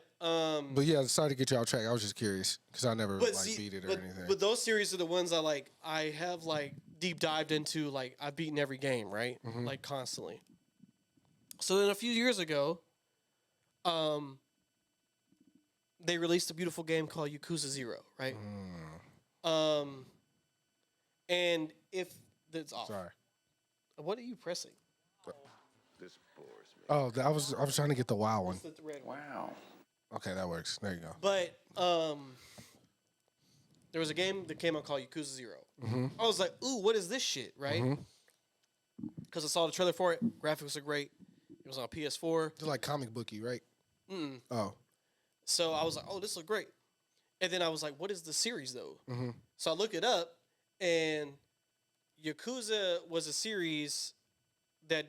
yeah, sorry to get you off track. I was just curious because I never beat it or anything. But those series are the ones I have like deep dived into. Like I've beaten every game, right? Like constantly. So then a few years ago, they released a beautiful game called Yakuza 0, right? And if that's off. Sorry. What are you pressing? This bores me. Oh, I was trying to get the WoW one. It's the red one. Wow. Okay, that works. There you go. But there was a game that came out called Yakuza 0. I was like, ooh, what is this shit, right? Because I saw the trailer for it. Graphics are great. It was on PS4. It's like comic booky, right? Oh. So I was like, oh, this looks great. And then I was like, what is the series, though? So I looked it up, and Yakuza was a series that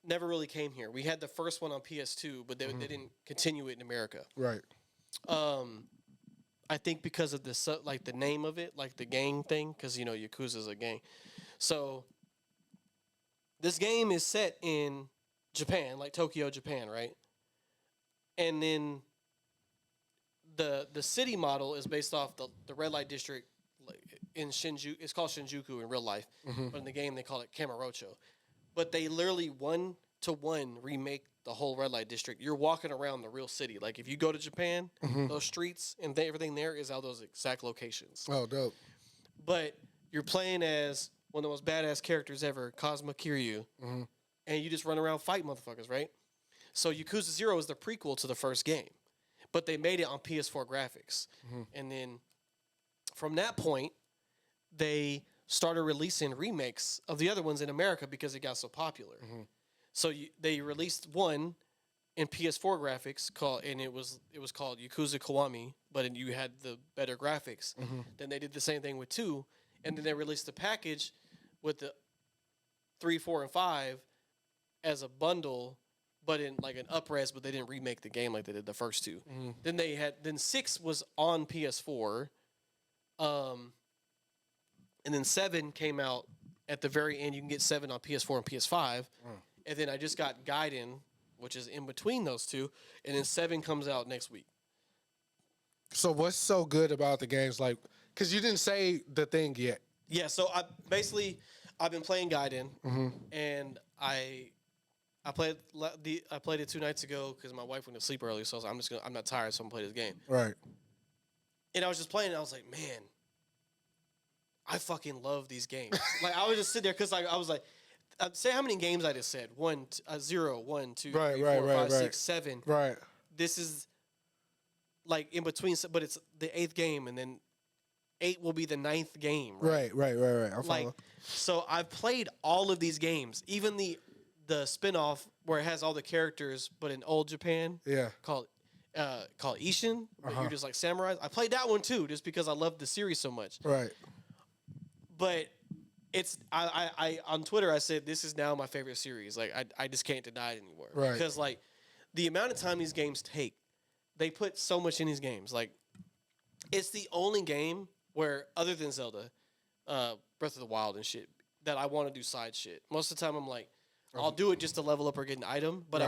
never really came here. We had the first one on PS2, but they didn't continue it in America. Right. I think because of the name of it, like the gang thing, because Yakuza is a gang. So this game is set in Japan, like Tokyo, Japan, right? And then the city model is based off the red light district in Shinjuku. It's called Shinjuku in real life, but in the game they call it Kamurocho. But they literally 1-to-1 remake the whole red light district. You're walking around the real city. Like if you go to Japan, those streets and everything there is out those exact locations. Oh, dope. But you're playing as one of the most badass characters ever, Kazuma Kiryu, and you just run around fight motherfuckers, right? So Yakuza 0 is the prequel to the first game, but they made it on PS4 graphics. And then from that point, they started releasing remakes of the other ones in America because it got so popular. So they released one in PS4 graphics and it was called Yakuza Kiwami, but you had the better graphics. Then they did the same thing with 2, and then they released the package with the 3, 4, and 5 as a bundle, but in like an up-res, but they didn't remake the game like they did the first 2. Then 6 was on PS4, and then 7 came out at the very end. You can get 7 on PS4 and PS5, and then I just got Gaiden, which is in between those 2, and then 7 comes out next week. So what's so good about the games? Like, because you didn't say the thing yet. Yeah, so I've been playing Gaiden, and I played it 2 nights ago because my wife went to sleep early, so I was like, I'm not tired, so I'm gonna play this game. Right. And I was just playing, and I was like, man, I fucking love these games. Like I was just sitting there because I was like, say how many games I just said? 0, 1, 2, 3, 4, 5, 6, 7. Right. This is like in between, but it's the 8th game, and then 8 will be the 9th game. Right. Right. I follow. So I've played all of these games, even the spinoff where it has all the characters, but in old Japan. Yeah. Called Ishin. But you're just like samurais. I played that one too, just because I love the series so much. Right. But it's I on Twitter I said this is now my favorite series. Like I just can't deny it anymore. Right. Because like the amount of time these games take, they put so much in these games. Like it's the only game where, other than Zelda, Breath of the Wild and shit, that I want to do side shit. Most of the time I'm like, I'll do it just to level up or get an item, but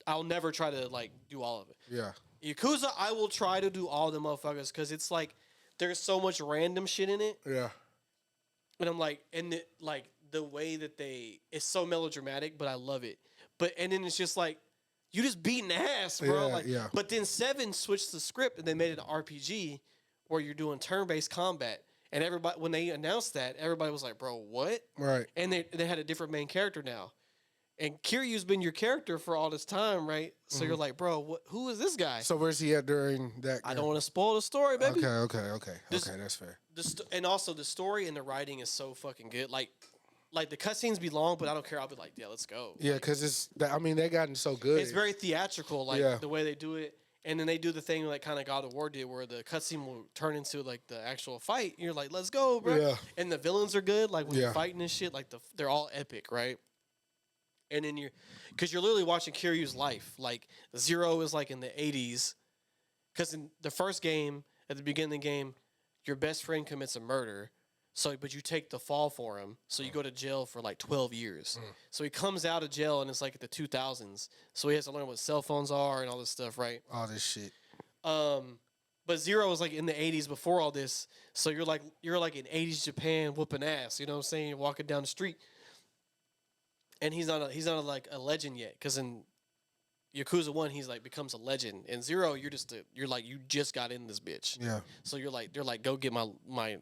I'll never try to like do all of it. Yeah. Yakuza, I will try to do all the motherfuckers because it's like there's so much random shit in it. Yeah. And I'm like, the way that it's so melodramatic, but I love it. And then it's just like, you just beating ass, bro. Yeah. But then 7 switched the script and they made it an RPG where you're doing turn-based combat. And everybody, when they announced that, everybody was like, bro, what? Right. And they had a different main character now. And Kiryu's been your character for all this time, right? So you're like, bro, who is this guy? So where's he at during that? I don't want to spoil the story, baby. Okay, that's fair. And also the story and the writing is so fucking good. Like the cutscenes be long, but I don't care. I'll be like, yeah, let's go. Yeah, because they gotten so good. It's very theatrical, the way they do it. And then they do the thing like kind of God of War did, where the cutscene will turn into like the actual fight. You're like, let's go, bro. Yeah. And the villains are good. Like when you're fighting and shit, like they're all epic, right? And then because you're literally watching Kiryu's life. Like 0 is like in the 80s. Because in the first game, at the beginning of the game, your best friend commits a murder. But you take the fall for him. So you go to jail for like 12 years. So he comes out of jail and it's like the 2000s. So he has to learn what cell phones are and all this stuff, right? All this shit. But 0 is like in the 80s before all this. So you're like in 80s Japan whooping ass. You know what I'm saying? You're walking down the street. and he's not like a legend yet. Because in Yakuza 1, he's like becomes a legend. In 0, you're you just got in this bitch. Yeah. So they're like, go get my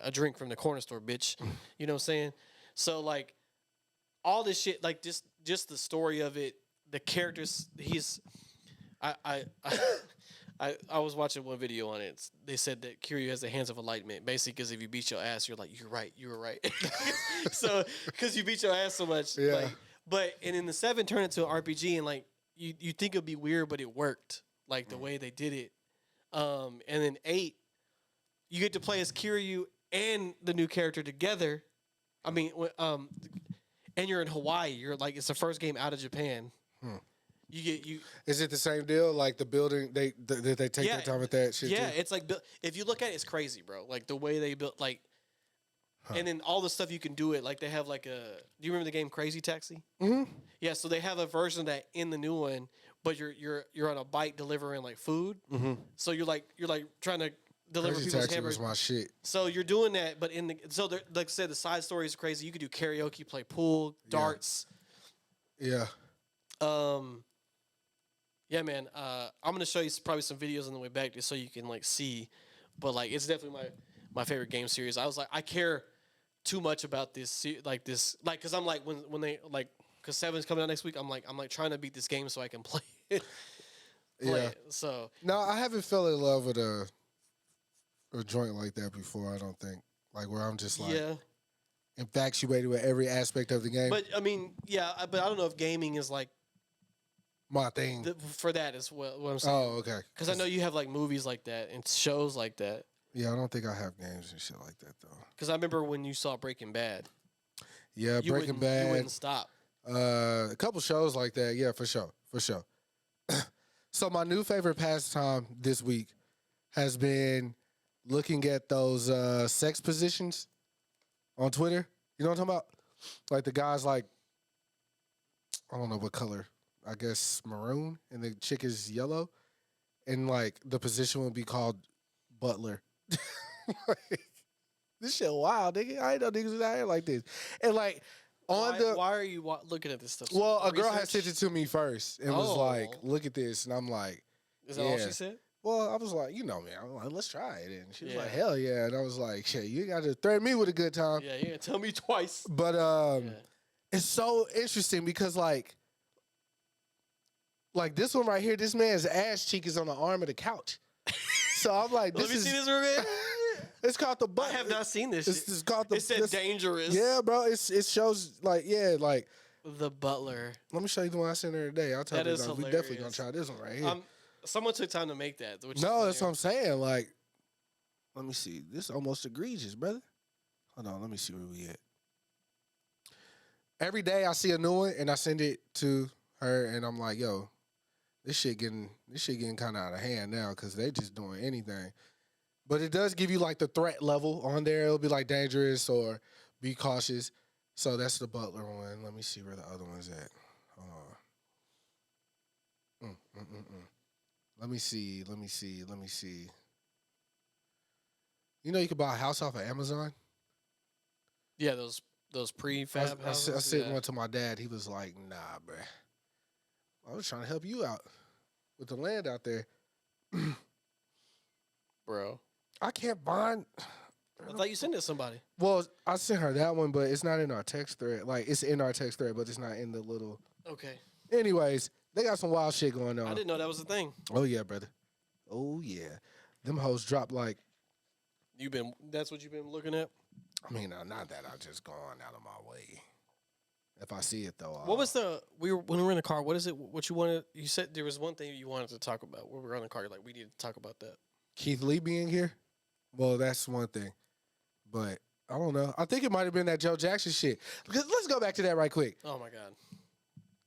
a drink from the corner store, bitch. You know what I'm saying? So like all this shit, like just the story of it, the characters. I was watching one video on it. They said that Kiryu has the hands of enlightenment, basically because if you beat your ass, you're like, you're right, you were right. So because you beat your ass so much, Yeah. like, but and in the 7 turned into an RPG, and like you think it'd be weird, but it worked, like the way they did it. And then 8, you get to play as Kiryu and the new character together. I mean, and you're in Hawaii. You're like, it's the first game out of Japan. You Is it the same deal? Like the building, they take their time with that shit. Yeah, too? it's like if you look at it, it's crazy, bro. Like the way they built, like, and then all the stuff you can do it. Like they have like a. Do you remember the game Crazy Taxi? Mm-hmm. Yeah, so they have a version of that in the new one, but you're on a bike delivering like food. Mm-hmm. So you're like trying to deliver Crazy people's Taxi was hamburgers. my shit. So you're doing that, but like I said, the side story is crazy. You could do karaoke, play pool, darts. Yeah. Yeah, man. I'm gonna show you probably some videos on the way back just so you can like see, but like it's definitely my favorite game series. I was like, I care too much about this, because I'm like when they like, because 7's coming out next week. I'm like trying to beat this game so I can play it. Yeah. So No, I haven't fell in love with a joint like that before. I don't think, like, where I'm just like infatuated with every aspect of the game. But I mean, but I don't know if gaming is like my thing. For that is what I'm saying. Oh, okay. Because I know you have like movies like that and shows like that. Yeah, I don't think I have games and shit like that though. Because I remember when you saw Breaking Bad. Yeah, Breaking You Bad. wouldn't stop. A couple shows like that. Yeah, for sure. So my new favorite pastime this week has been looking at those sex positions on Twitter. You know what I'm talking about? Like the guys like, I don't know what color. I guess maroon, and the chick is yellow, and like the position would be called butler. This shit wild, nigga. I ain't know niggas was out here like this. And like why are you looking at this stuff? Well, a girl had Research? sent it to me first and was like, "Look at this," and I'm like, Is that all she said? Well, I was like, you know me. I'm like, let's try it. And she was like, Yeah. hell yeah. And I was like, shit, you got to threaten me with a good time. Yeah, you tell me twice. But it's so interesting because like this one right here, this man's ass cheek is on the arm of the couch. So I'm like, Let me see this real quick. It's called the butt. I have not seen this. It's called the. It said dangerous. Yeah, bro. It shows like like. The butler. Let me show you the one I sent her today. I'll tell That you. is We definitely gonna try this one right here. Someone took time to make that. Which No, is that's what I'm saying. Like, let me see. This is almost egregious, brother. Hold on. Let me see where we at. Every day I see a new one and I send it to her and I'm like, yo, this shit getting kind of out of hand now because they just doing anything. But it does give you like the threat level on there. It'll be like dangerous or be cautious. So that's the butler one. Let me see where the other one's at. Hold on. Let me see. You know you could buy a house off of Amazon? Yeah, those prefab I houses. sent one to my dad. He was like, nah, bruh. I was trying to help you out with the land out there. Bro. I can't bind. I thought you sent it to somebody. Well, I sent her that one, but it's not in our text thread. Like, it's in our text thread, but it's not in the little. Okay. Anyways, they got some wild shit going on. I didn't know that was a thing. Oh, yeah, brother. Oh, yeah. Them hoes drop like. That's what you've been looking at? I mean, not that I've just gone out of my way. If I see it, though. What was when we were in the car, what is it, what you wanted? You said there was one thing you wanted to talk about. When we were in the car, you're like, we need to talk about that. Keith Lee being here? Well, that's one thing. But I don't know. I think it might have been that Joe Jackson shit. Let's go back to that right quick. Oh, my God.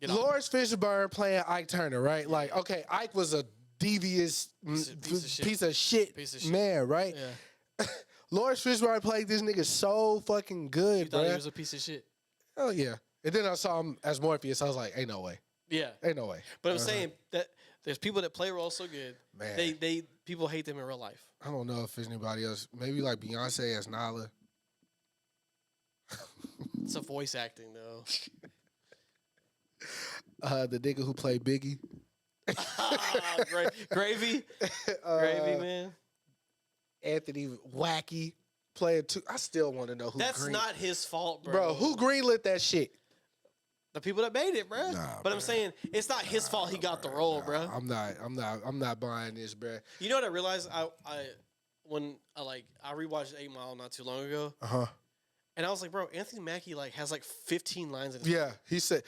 Lawrence Fishburne playing Ike Turner, right? Like, okay, Ike was a devious piece of shit man, right? Yeah. Lawrence Fishburne played this nigga so fucking good, You thought bro. he was a piece of shit? Oh, yeah. And then I saw him as Morpheus. I was like, ain't no way. Yeah. Ain't no way. But I'm saying that there's people that play roles so good. Man. People hate them in real life. I don't know if there's anybody else. Maybe like Beyonce as Nala. It's a voice acting, though. The nigga who played Biggie. Gravy, gravy, man. Anthony Wacky playing too. I still want to know who. That's not his fault, bro. Bro, who greenlit that shit? The people that made it, bro. Nah, but I'm saying it's not his fault he got the role, bro. I'm not buying this, bro. You know what I realized? I rewatched 8 Mile not too long ago. And I was like, bro, Anthony Mackie has 15 lines in his Yeah, he said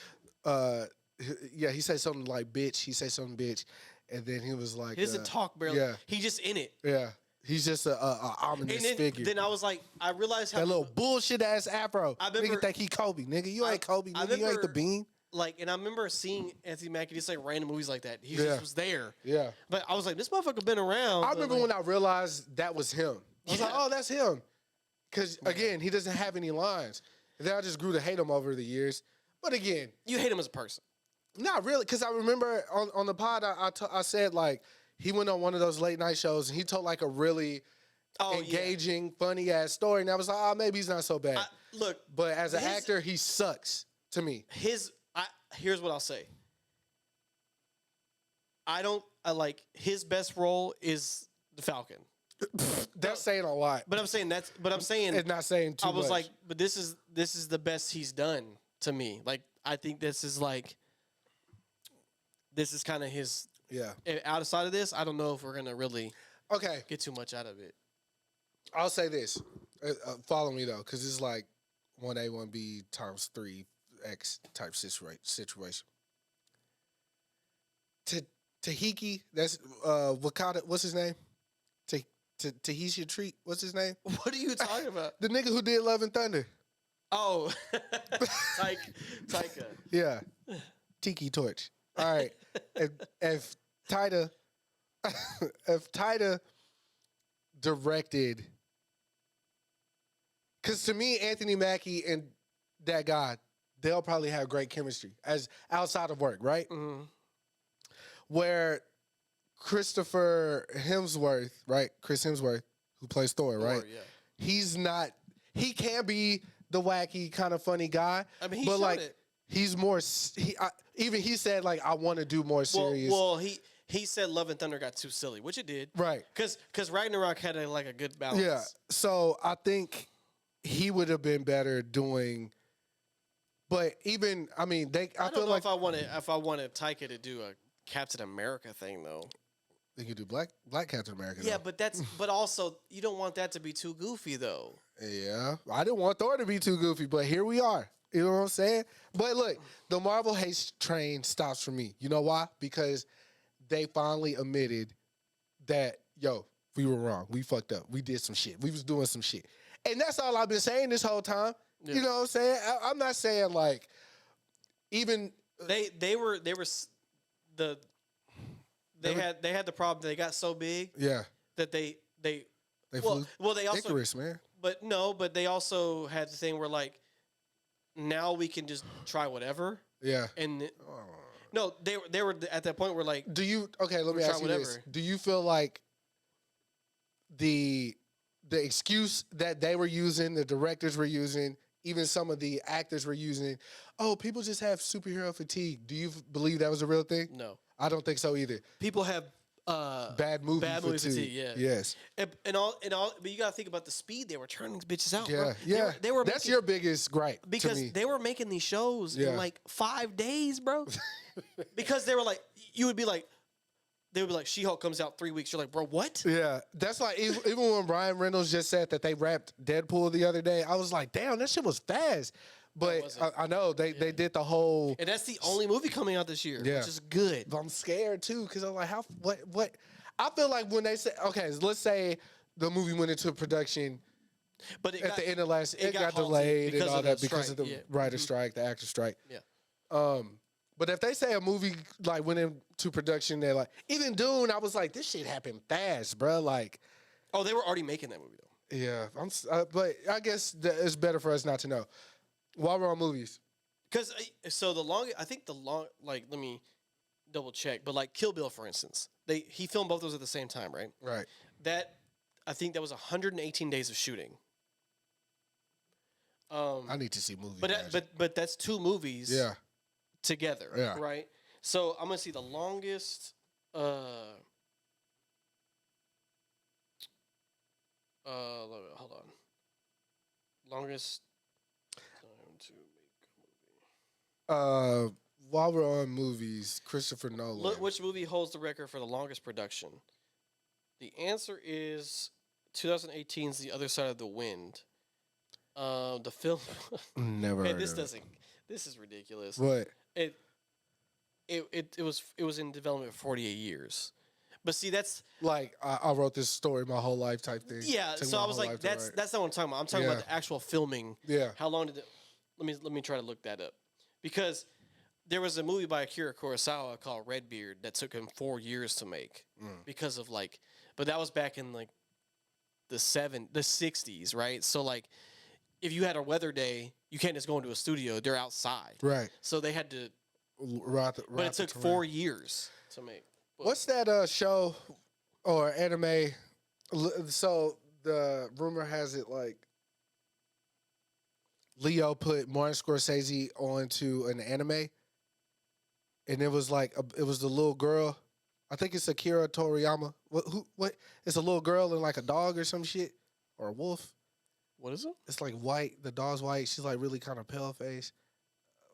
he said something like bitch. He said something bitch. And then he was like He doesn't talk barely. Yeah. He just in it. Yeah. He's just a ominous figure. Then I was like, I realized how that little bullshit ass afro. remember- Nigga think he Kobe. Nigga, you ain't Kobe. Nigga, you ain't the Bean. and I remember seeing Anthony Mackie just random movies like that. He just was there. Yeah. But I was like, this motherfucker been around. I remember when I realized that was him. I was like, oh, that's him. Because, again, he doesn't have any lines. And then I just grew to hate him over the years. But again. You hate him as a person. Not really. Because I remember on the pod, I said, he went on one of those late night shows and he told a really engaging, funny ass story. And I was like, oh, maybe he's not so bad. But as an actor, he sucks to me. Here's what I'll say. His best role is the Falcon. That's saying a lot. But I'm saying it's not saying too much. I was like, but this is the best he's done to me. I think this is kind of his. Yeah. Outside of this, I don't know if we're gonna really get too much out of it. I'll say this. Follow me though, because it's 1A, 1B times 3X type situation. Tahiki, that's Wakanda. What's his name? Tahiti Treat. What's his name? What are you talking about? The nigga who did Love and Thunder. Oh, Taika. Yeah, Tiki Torch. All right. if Taika directed, because to me, Anthony Mackie and that guy, they'll probably have great chemistry as outside of work, right? Mm-hmm. Where Christopher Hemsworth, right? Chris Hemsworth, who plays Thor, right? Yeah. He's not. He can be the wacky kind of funny guy. I mean, he but showed it. He's more. Even he said I want to do more serious. Well, he said Love and Thunder got too silly, which it did. Right. Because Ragnarok had a good balance. Yeah. So I think he would have been better doing. But even I mean they. I don't know if I wanted Taika to do a Captain America thing though. They could do Black Captain America. Yeah, though. but also you don't want that to be too goofy though. Yeah, I didn't want Thor to be too goofy, but here we are. You know what I'm saying? But look, the Marvel hate train stops for me. You know why? Because they finally admitted that, we were wrong. We fucked up. We did some shit. We was doing some shit. And that's all I've been saying this whole time. Yeah. You know what I'm saying? I'm not saying even they had the problem. They got so big. Yeah. That they flew they also Icarus, man. But they also had the thing where now we can just try whatever. Yeah. And no, they were at that point where do you let me ask you this. Do you feel like the excuse that they were using, the directors were using, even some of the actors were using, people just have superhero fatigue. Do you believe that was a real thing? No. I don't think so either. People have bad movie fatigue. Yeah. Yes. And all, but you gotta think about the speed they were turning these bitches out. Yeah, bro. yeah. They were That's your biggest gripe because to me. they were making these shows in 5 days, bro. Because they were they would be like, She-Hulk comes out 3 weeks. You're like, bro, what? Yeah, that's even when Ryan Reynolds just said that they wrapped Deadpool the other day. I was like, damn, that shit was fast. But I know they did the whole, and that's the only movie coming out this year, which is good. But I'm scared too because I'm like, what? I feel like when they say, okay, let's say the movie went into production, but at the end of it got delayed and all that because of the writer's strike, the actor's strike. Yeah. But if they say a movie went into production, they're even Dune, I was like, this shit happened fast, bro. Oh, they were already making that movie though. Yeah, but I guess it's better for us not to know. While we're on movies, because let me double check, but Kill Bill, for instance, he filmed both those at the same time, right? Right. That I think that was 118 days of shooting. I need to see movies. But that's 2 movies. Yeah. together. Yeah. Right. So I'm gonna see the longest. Hold on. Longest time to make a movie. While we're on movies, Christopher Nolan. Look, which movie holds the record for the longest production? The answer is 2018's The Other Side of the Wind. The film. Never. Hey, heard this of it. doesn't. This is ridiculous. What? It was in development for 48 years. But see, that's Like I wrote this story my whole life type thing. yeah. Took So my I was whole like, life to that's write. not what I'm talking about. I'm talking Yeah. about the actual filming. Yeah. How long did it? Let me try to look that up, because there was a movie by Akira Kurosawa called Redbeard that took him 4 years to make because of like, but that was back in like the 60s, right? So like, if you had a weather day, you can't just go into a studio; they're outside, Right. so they had to. But But it took 4 years to make. What's that show or anime? So the rumor has it like Leo put Martin Scorsese onto an anime, and it was like it was the little girl. I think it's Akira Toriyama. What? It's a little girl and like a dog or some shit or a wolf. What is it? It's like white. The dog's white. She's like really kind of pale face.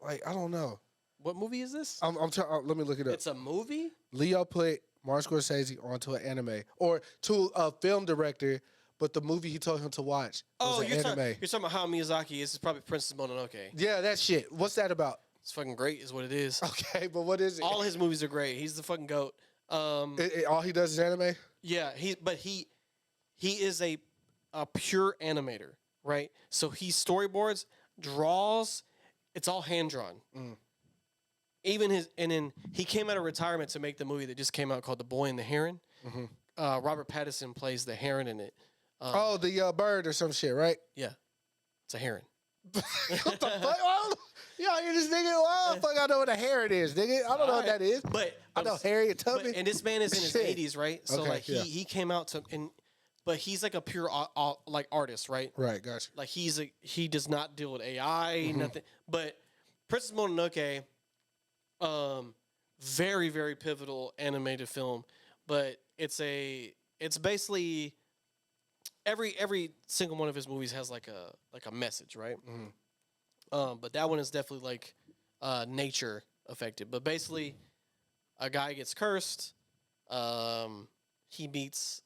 Like I don't know. What movie is this? I'm trying. Let me look it up. It's a movie. Leo put Martin Scorsese onto an anime or to a film director, but the movie he told him to watch was an you're anime. talking about how Miyazaki is. It's probably Princess Mononoke. Yeah, that shit. What's that about? It's fucking great, is what it is. Okay, but what is it? All his movies are great. He's the fucking goat. All he does is anime? Yeah, he is a pure animator, right? So he storyboards, draws. It's all hand drawn. Even then he came out of retirement to make the movie that just came out called The Boy and the Heron. Robert Pattinson plays the heron in it. The bird or some shit, right? Yeah, it's a heron. What the fuck? Y'all hear this nigga? Why the fuck I know what a heron is, nigga? I don't know what that is. But I know Harriet Tubman. and this man is in his Shit. 80s, right? So Okay, like he came out to but he's like a pure like artist, right? Right, gotcha. Like he does not deal with AI, nothing. But Princess Mononoke, very very pivotal animated film, but it's basically every single one of his movies has like a message, right? But that one is definitely like nature affected. But basically, a guy gets cursed. He meets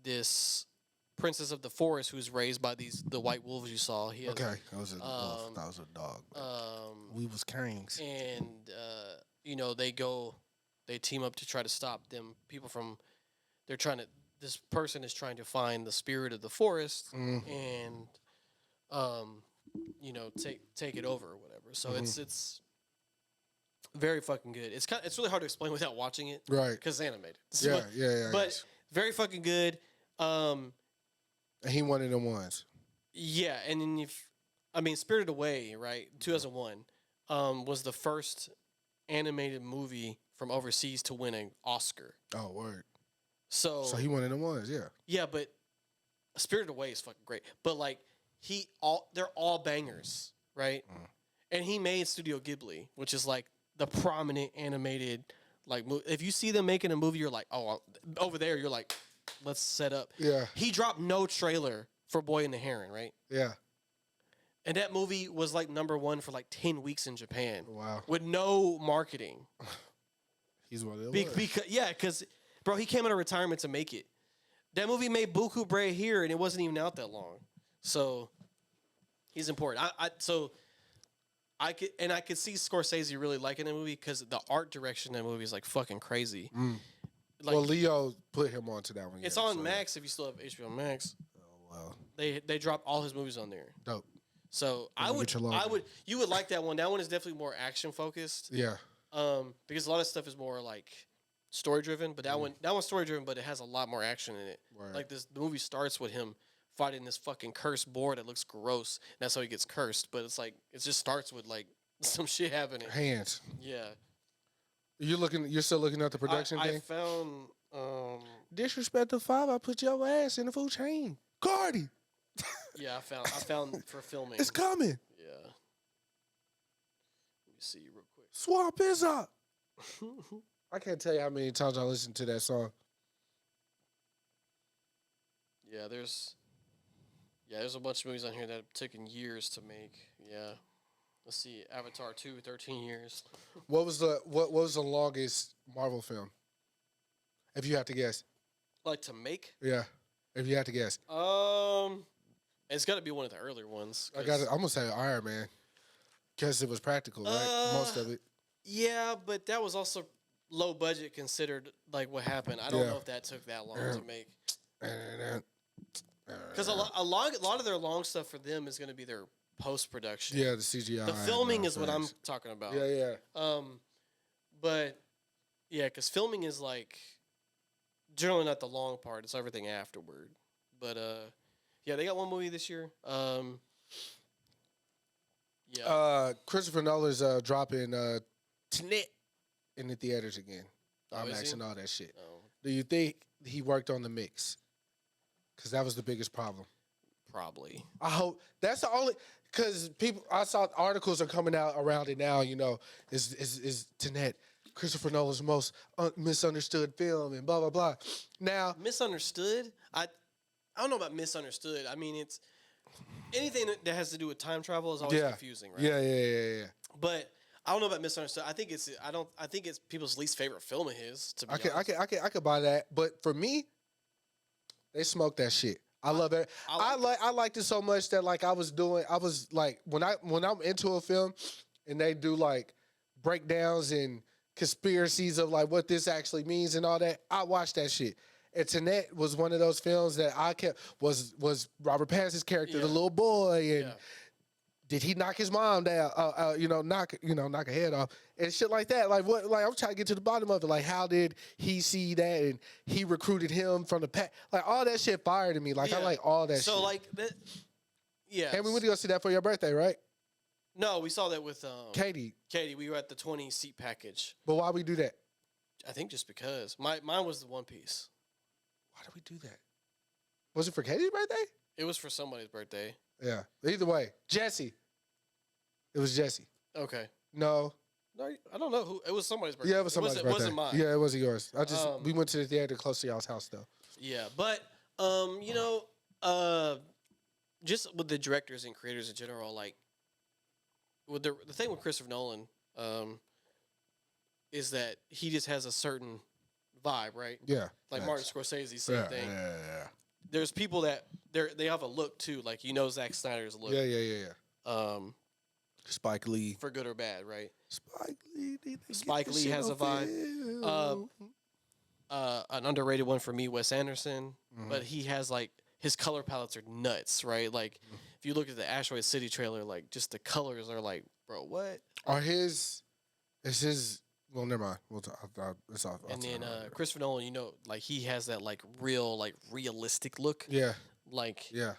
this princess of the forest who's raised by the white wolves you saw. He has, Okay, that was a wolf. That was a dog. We was kings. and they team up to try to stop them. People from this person is trying to find the spirit of the forest and take it over or whatever. So it's very fucking good. It's really hard to explain without watching it, Right. because it's animated. Yeah. But very fucking good. And he one of them ones. Yeah, and then Spirited Away, right? 2001 was the first animated movie from overseas to win an Oscar. Oh, word. So he one of them ones, yeah. yeah, but Spirited Away is fucking great. But like they're all bangers, right? And he made Studio Ghibli, which is like the prominent animated like if you see them making a movie, you're like, oh, over there, you're like, let's set up. Yeah. He dropped no trailer for Boy and the Heron, right? Yeah. And that movie was like #1 for like 10 weeks in Japan. Wow. With no marketing. He's one of them. Because bro, he came out of retirement to make it. That movie made Buku Bre here, and it wasn't even out that long. So he's important. I could see Scorsese really liking that movie because the art direction in that movie is like fucking crazy. Like, well, Leo put him onto that one. it's on Max if you still have HBO Max. Oh well. They drop all his movies on there. Dope. So you would like that one. That one is definitely more action focused. Yeah. Because a lot of stuff is more like story driven, but that one's story driven, but it has a lot more action in it. Right. Like the movie starts with him fighting this fucking cursed boar that looks gross. And that's how he gets cursed. But it's like it just starts with like some shit happening. Hands. Yeah. You're still looking at the production I thing? found Disrespect to 5, I put your ass in the food chain. Cardi. I found for filming. It's coming. Yeah. Let me see real quick. Swamp is up. I can't tell you how many times I listened to that song. Yeah, there's a bunch of movies on here that have taken years to make. Yeah. Let's see. Avatar 2, 13 years. What was the longest Marvel film? If you have to guess. Like to make? Yeah. If you have to guess. It's got to be one of the earlier ones. I'm gonna say Iron Man. Because it was practical, right? Most of it. Yeah, but that was also low budget considered like what happened. I don't know if that took that long to make. Because a lot of their long stuff for them is going to be their post production. Yeah, the CGI. The filming is what I'm talking about. Yeah. But yeah, because filming is like generally not the long part. It's everything afterward. But yeah, they got one movie this year. Yeah. Christopher Nolan's dropping Tenet in the theaters again. IMAX and all that shit. Oh, Do you think he worked on the mix? Because that was the biggest problem. probably. I hope that's the only because people. I saw articles are coming out around it now. You know, is Tenet Christopher Nolan's most misunderstood film and blah blah blah. Now Misunderstood? I don't know about misunderstood. I mean, it's anything that has to do with time travel is always confusing, right? Yeah. But I don't know about misunderstood. I think it's people's least favorite film of his. To be honest. I could buy that, but for me, they smoked that shit. I love it. I liked it so much that like I was like when I'm into a film and they do like breakdowns and conspiracies of like what this actually means and all that, I watch that shit. And Tenet was one of those films that I kept was Robert Pattinson's character, the little boy, and did he knock his mom down? Knock her head off and shit like that. Like what? Like I'm trying to get to the bottom of it. Like how did he see that and he recruited him from the pack? Like all that shit fired to me. Like I like all that. So shit. like that. Yeah. Hey, we went to go see that for your birthday, right? No, we saw that with Katie. Katie, we were at the 20 seat package. But why we do that? I think just because mine was the One Piece. Why did we do that? Was it for Katie's birthday? It was for somebody's birthday. Yeah. Either way, Jesse. It was Jesse. Okay. No, I don't know who. It was somebody's birthday. Yeah, it was somebody's birthday. It wasn't mine. Yeah, it wasn't yours. We went to the theater close to y'all's house though. Yeah, but just with the directors and creators in general, like with the thing with Christopher Nolan, is that he just has a certain vibe, right? Yeah. Like Martin Scorsese, same thing. Yeah. There's people that they have a look too, like Zack Snyder's look. Yeah. Spike Lee. For good or bad, right? Spike Lee has a vibe. An underrated one for me, Wes Anderson, but he has like his color palettes are nuts, right? Like if you look at the Asteroid City trailer, like just the colors are like, bro, what? Well, never mind. We'll talk. It's off. And then Christopher Nolan, like he has that like realistic look. Yeah. Like yeah.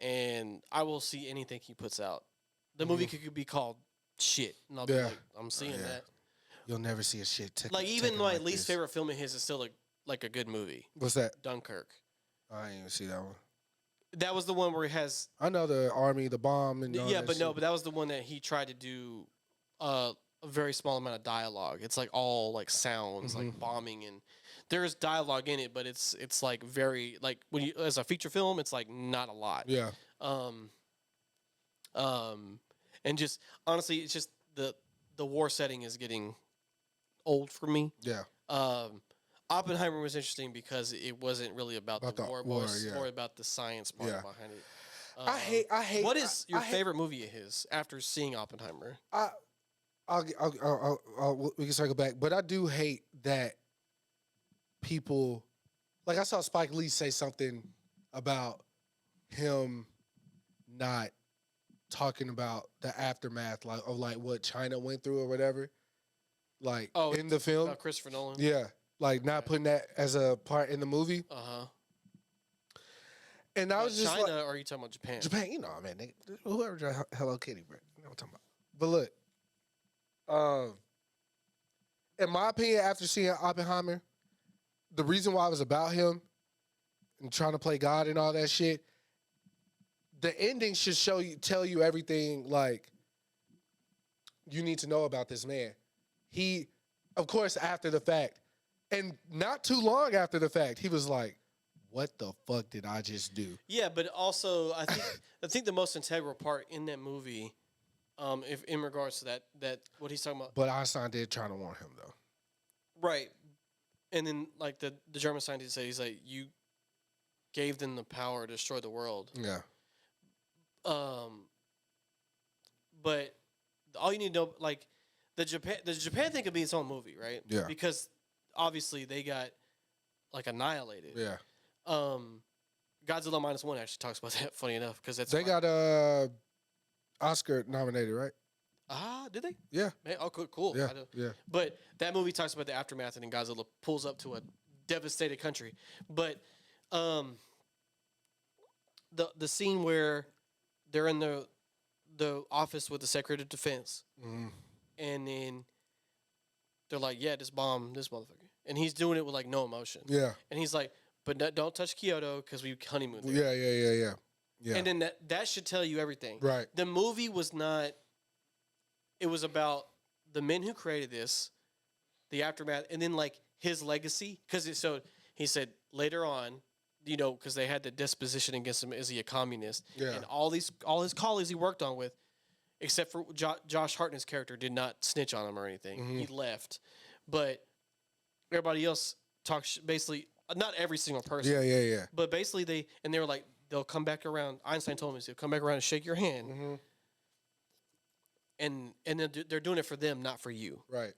And I will see anything he puts out. The movie could be called shit, and I'll be like, I'm seeing that. You'll never see a shit. Like even my least favorite film of his is still like a good movie. What's that? Dunkirk. I didn't even see that one. That was the one where he has. I know the army, the bomb, and all that but shit. no, but that was the one that he tried to do a very small amount of dialogue. It's like all like sounds, like bombing, and there's dialogue in it, but it's like very like when you as a feature film, it's like not a lot. Yeah. And just honestly, it's just the war setting is getting old for me. Yeah. Oppenheimer was interesting because it wasn't really about the war, but it was more about the science part behind it. I hate. What is your favorite movie of his after seeing Oppenheimer? We can circle back, but I do hate that people, like I saw Spike Lee say something about him not talking about the aftermath, of what China went through or whatever, like in the film. Christopher Nolan. Yeah, like not putting that as a part in the movie. And I was just China, or are you talking about Japan? Japan, man, whoever drew Hello Kitty, bro. You know what I'm talking about. But look, in my opinion, after seeing Oppenheimer, the reason why it was about him and trying to play God and all that shit, the ending should tell you everything, like you need to know about this man. He, of course, after the fact, and not too long after the fact, he was like, what the fuck did I just do? Yeah, but also I think the most integral part in that movie, if in regards to that what he's talking about, But Einstein did try to warn him, though. right? And then like the German scientist said, he's like, you gave them the power to destroy the world. Yeah. But all you need to know, like the Japan thing could be its own movie, right? Yeah. Because obviously they got like annihilated. Yeah. Godzilla -1 actually talks about that. Funny enough, because They got Oscar nominated, right? Did they? Yeah. Man, oh, cool. Yeah. Yeah. But that movie talks about the aftermath, and then Godzilla pulls up to a devastated country. But the scene where they're in the office with the Secretary of Defense, and then they're like, "Yeah, just bomb this motherfucker," and he's doing it with like no emotion. Yeah. And he's like, "But don't touch Kyoto because we honeymooned there." Yeah. Yeah. And then that should tell you everything. Right. The movie was not. It was about the men who created this, the aftermath, and then like his legacy. Because he said later on, because they had the disposition against him, is he a communist? Yeah. And all his colleagues he worked on with, except for Josh Hartnett's character, did not snitch on him or anything. Mm-hmm. He left, but everybody else talks basically. Not every single person. Yeah. But basically they were like, they'll come back around. Einstein told me they'll come back around and shake your hand. Mm-hmm. And then they're doing it for them, not for you. Right.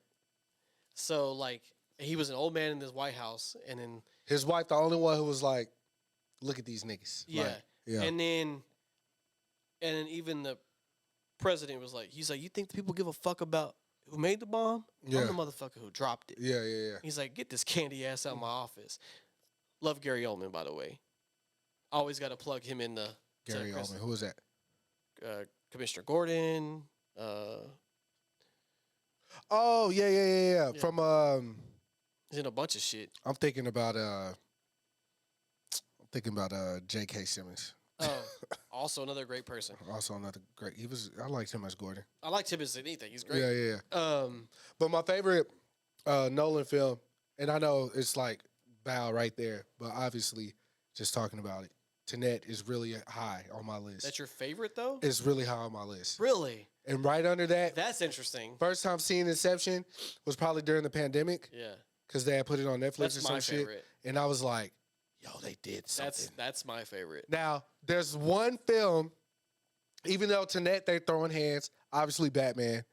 So like he was an old man in this White House, and then His wife, the only one who was like, look at these niggas. yeah, Like, yeah. and then even the president was like, he's like, you think people give a fuck about who made the bomb? Yeah. I'm the motherfucker who dropped it. Yeah. He's like, get this candy ass out of my office. Love Gary Oldman, by the way. Always got to plug him in the Gary Oldman. Who was that? Commissioner Gordon. Oh, yeah. From He's in a bunch of shit. I'm thinking about J.K. Simmons. Oh, also another great person. Also another great. I liked him as Gordon. I liked him as anything. He's great. Yeah. But my favorite Nolan film, and I know it's like bow right there, but obviously just talking about it, Tenet is really high on my list. That's your favorite though? It's really high on my list. Really? And right under that, That's interesting. first time seeing Inception was probably during the pandemic Yeah. because they had put it on Netflix That's or some my shit. favorite. And I was like, yo, they did something. That's my favorite. Now, there's one film, even though Tenet, they're throwing hands, obviously Batman,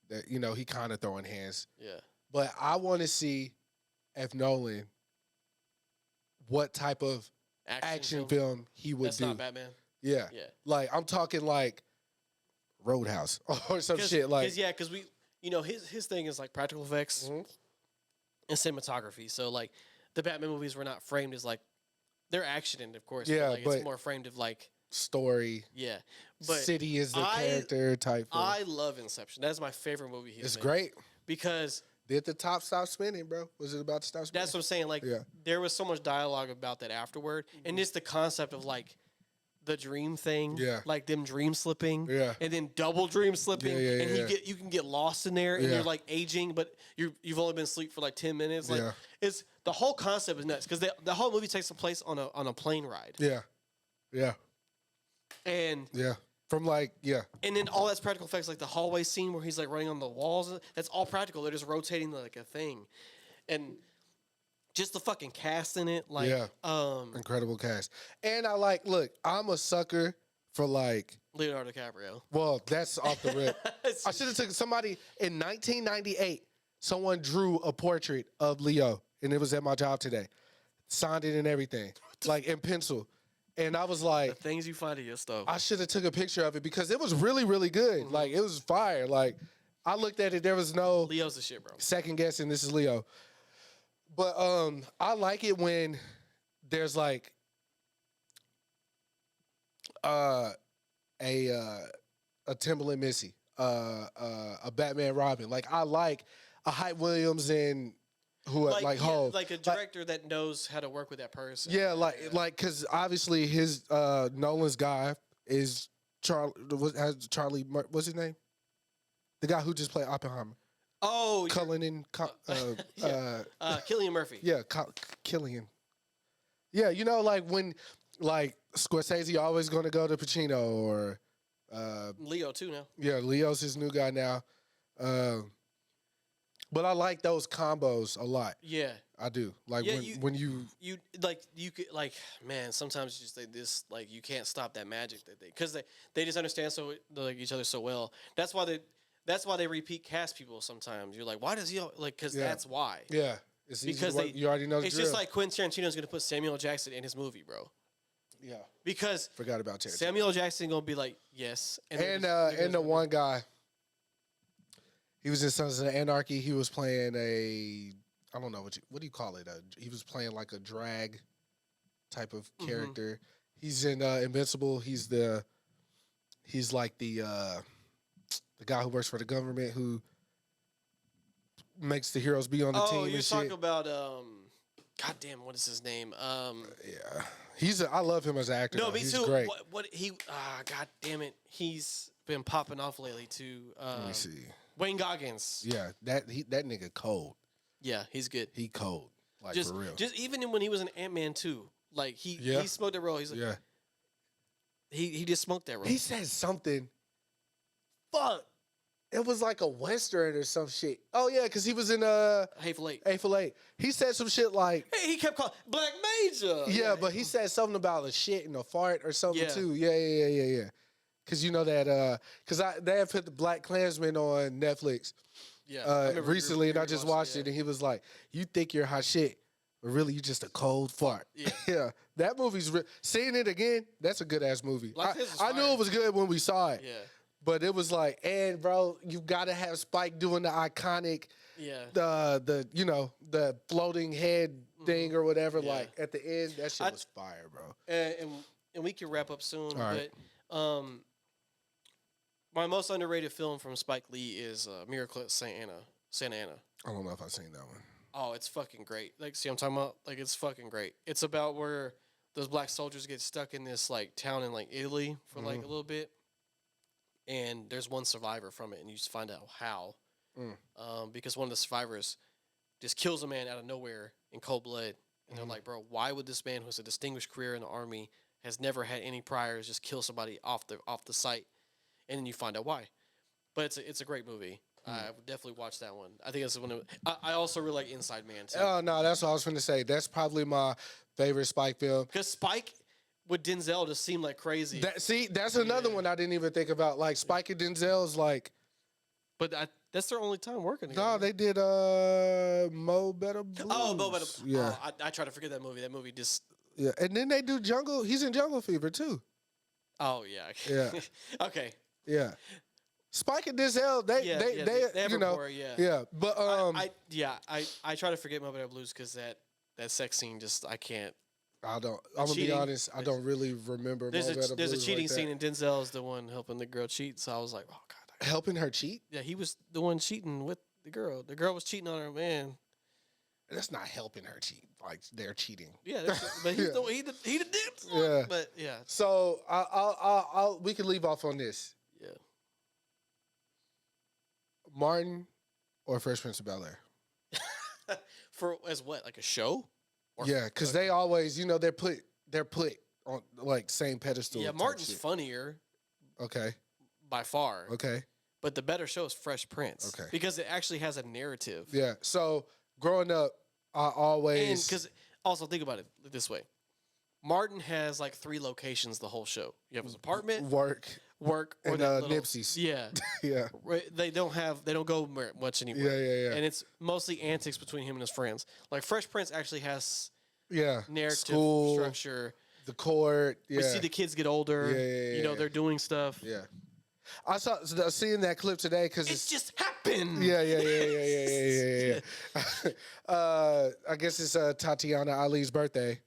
that, he kind of throwing hands. Yeah. But I want to see if Nolan, what type of action film he would That's do. not Batman. Yeah. Yeah. Like, I'm talking like Roadhouse or some shit. Like, Because we, his thing is like practical effects Mhm. and cinematography. So like the Batman movies were not framed as like they're action, of course. Yeah, like, but- it's more framed of like story, But city is the I- character type. I love Inception. That's my favorite movie he's It's made. great. Because Did the top stop spinning, bro? Was it about to stop spinning? that's what I'm saying. Like Yeah. there was so much dialogue about that afterward, and just the concept of like the dream thing, Yeah. like them dream slipping, Yeah. and then double dream slipping, Yeah, and you can get lost in there, and Yeah. you're like aging, but you've only been asleep for like 10 minutes. Like Yeah. it's the whole concept is nuts because the whole movie takes place on a plane ride, Yeah. and From and then all that's practical effects, like the hallway scene where he's like running on the walls. That's all practical. They're just rotating like a thing, and just the fucking cast in it, like incredible cast. And look, I'm a sucker for Leonardo DiCaprio. well, that's off the rip. I should have took somebody in 1998. Someone drew a portrait of Leo, and it was at my job today. Signed it and everything, like in pencil. And I was like, The things you find in your stuff. I should have took a picture of it because it was really, really good. Mm-hmm. Like, it was fire. Like, I looked at it. There was no Leo's the shit, bro. second guessing. This is Leo. But I like it when there's like a Timbaland Missy, a Batman Robin. Like, I like a Hype Williams and Hov. like a director that knows how to work with that person. Yeah, because obviously his Nolan's guy is Charlie. What's his name? The guy who just played Oppenheimer. Oh, Cullinan. Cillian Murphy. Yeah, Killian. Yeah, you know, like when, like Scorsese always going to go to Pacino or, Leo too now. yeah, Leo's his new guy now. But I like those combos a lot. Yeah. I do. Like Yeah, when you you could like, man, sometimes you just like this, like you can't stop that magic that because they just understand like each other so well. That's why they repeat cast people sometimes. You're like, why does he like? Because that's why. yeah, it's easy Because to work. You already know the it's drill. just like Quentin Tarantino's going to put Samuel L. Jackson in his movie, bro. Yeah, Because forgot about Tarantino. Samuel L. Jackson going to be like, yes, And the one guy, he was in Sons of Anarchy. He was playing I don't know what do you call it? He was playing like a drag type of character. He's in Invincible. He's like the guy who works for the government who makes the heroes be on the team. Oh, you're and talking shit. about God damn, what is his name? Yeah, I love him as an actor. No, me He's too. great. God damn it, he's been popping off lately too. Let me see. Wayne Goggins. Yeah, that nigga cold. Yeah, he's good. He cold, like Just for real. Just even when he was an Ant-Man too, like he smoked that role. He's like, Yeah, he just smoked that role. he said something. Fuck, it was like a western or some shit. Oh yeah, because he was in Hateful Eight. Hateful Eight. He said some shit like, Hey, he kept calling Black Major. yeah, but he said something about a shit and a fart or something Yeah. too. Yeah. Because you know that, because they have put the Black Klansman on Netflix Yeah. recently, and I just watched it, and he was like, "You think you're hot shit, but really you just a cold fart." Yeah. Yeah. That movie's seeing it again. That's a good ass movie. Black Klansman's I knew fire. it was good when we saw it. Yeah. But it was like, and bro, you gotta have Spike doing the iconic, Yeah. the floating head thing or whatever. Yeah. Like at the end, that shit was fire, bro. And we can wrap up soon. All right. But my most underrated film from Spike Lee is Miracle at Santa Ana. I don't know if I've seen that one. Oh, it's fucking great. Like, see what I'm talking about? Like, it's fucking great. It's about where those black soldiers get stuck in this, like, town in, like, Italy for, like, a little bit. And there's one survivor from it, and you just find out how. Because one of the survivors just kills a man out of nowhere in cold blood. And they're like, bro, why would this man who has a distinguished career in the army, has never had any priors, just kill somebody off the site? And then you find out why. But it's a great movie. I would definitely watch that one. I think that's one of. I also really like Inside Man too. Oh no, that's what I was going to say. That's probably my favorite Spike film. Because Spike with Denzel just seemed like crazy. That's another one I didn't even think about. Like Spike and Denzel's like. But that's their only time working together. No, they did Mo Better Blues. Oh, Mo Better. Yeah. Oh, I try to forget that movie. That movie just. Yeah, and then they do Jungle. He's in Jungle Fever too. Oh yeah. Yeah. Okay. Yeah. Spike and Denzel, they have you know, rapport, yeah. Yeah, but I try to forget Mo Better Blues because that sex scene just I can't. I'm gonna be honest, I don't really remember. There's Mo Better a Blues cheating like scene and Denzel's the one helping the girl cheat. So I was like, oh god. helping her cheat. Yeah, he was the one cheating with the girl. The girl was cheating on her man. That's not helping her cheat. Like they're cheating. Yeah, but he's he the dick. Yeah. But yeah. So I'll we can leave off on this. Yeah. Martin or Fresh Prince of Bel-Air? For as what, like a show? Or Yeah, because they always, they're put on like same pedestal. yeah, type Martin's shit. funnier Okay. by far. Okay. But the better show is Fresh Prince. Okay. Because it actually has a narrative. Yeah. So growing up, I always Because also think about it this way. Martin has like 3 locations the whole show. You have his apartment, work or and that little- Nipsey's. Yeah. Yeah. Right, they don't go much anywhere. Yeah. And it's mostly antics between him and his friends. Like Fresh Prince actually has Yeah. narrative School, structure. the court. Yeah. We see the kids get older. Yeah. They're doing stuff. Yeah. I saw seeing that clip today because It just happened. Yeah. I guess it's Tatiana Ali's birthday.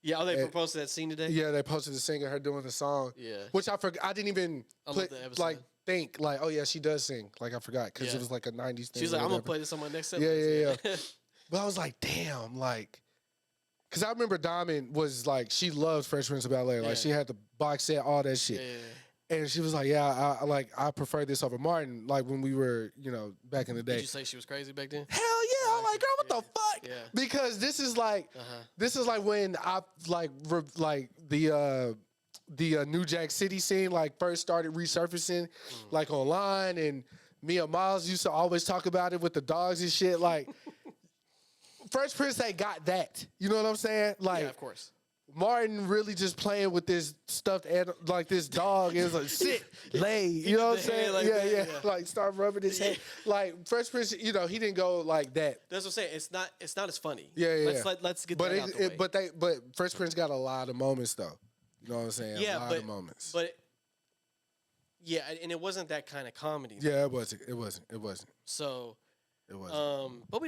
Yeah, they proposed that scene today. Yeah, they posted the singer her doing the song. Yeah. Which I forgot. I didn't even love put the episode. like think like, oh yeah, she does sing. Like I forgot because Yeah. it was like a '90s thing. She's or like, I'm gonna whatever. play this on my next set. Yeah. But I was like, damn, like, because I remember Diamond was like, she loved Fresh Prince of Bel-Air. Like Yeah. she had the box set, all that shit. Yeah. And she was like, yeah, I prefer this over Martin, like when we were, back in the day. Did you say she was crazy back then? Hell yeah. I'm like, girl, what the fuck? Yeah. Because this is like when I like the New Jack City scene like first started resurfacing like online, and me and Miles used to always talk about it with the dogs and shit. Like Fresh Prince ain't got that. You know what I'm saying? Like, Yeah, of course. Martin really just playing with this stuffed animal, like this dog. It was like, sit, lay. You know what I'm saying? Like yeah. that, Like start rubbing his head. Like Fresh Prince, he didn't go like that. That's what I'm saying. It's not as funny. Yeah. Let's get that out the way. But Fresh Prince got a lot of moments though. You know what I'm saying? Yeah, a lot of moments. But yeah, and it wasn't that kind of comedy. Yeah, it wasn't. So, It wasn't. but we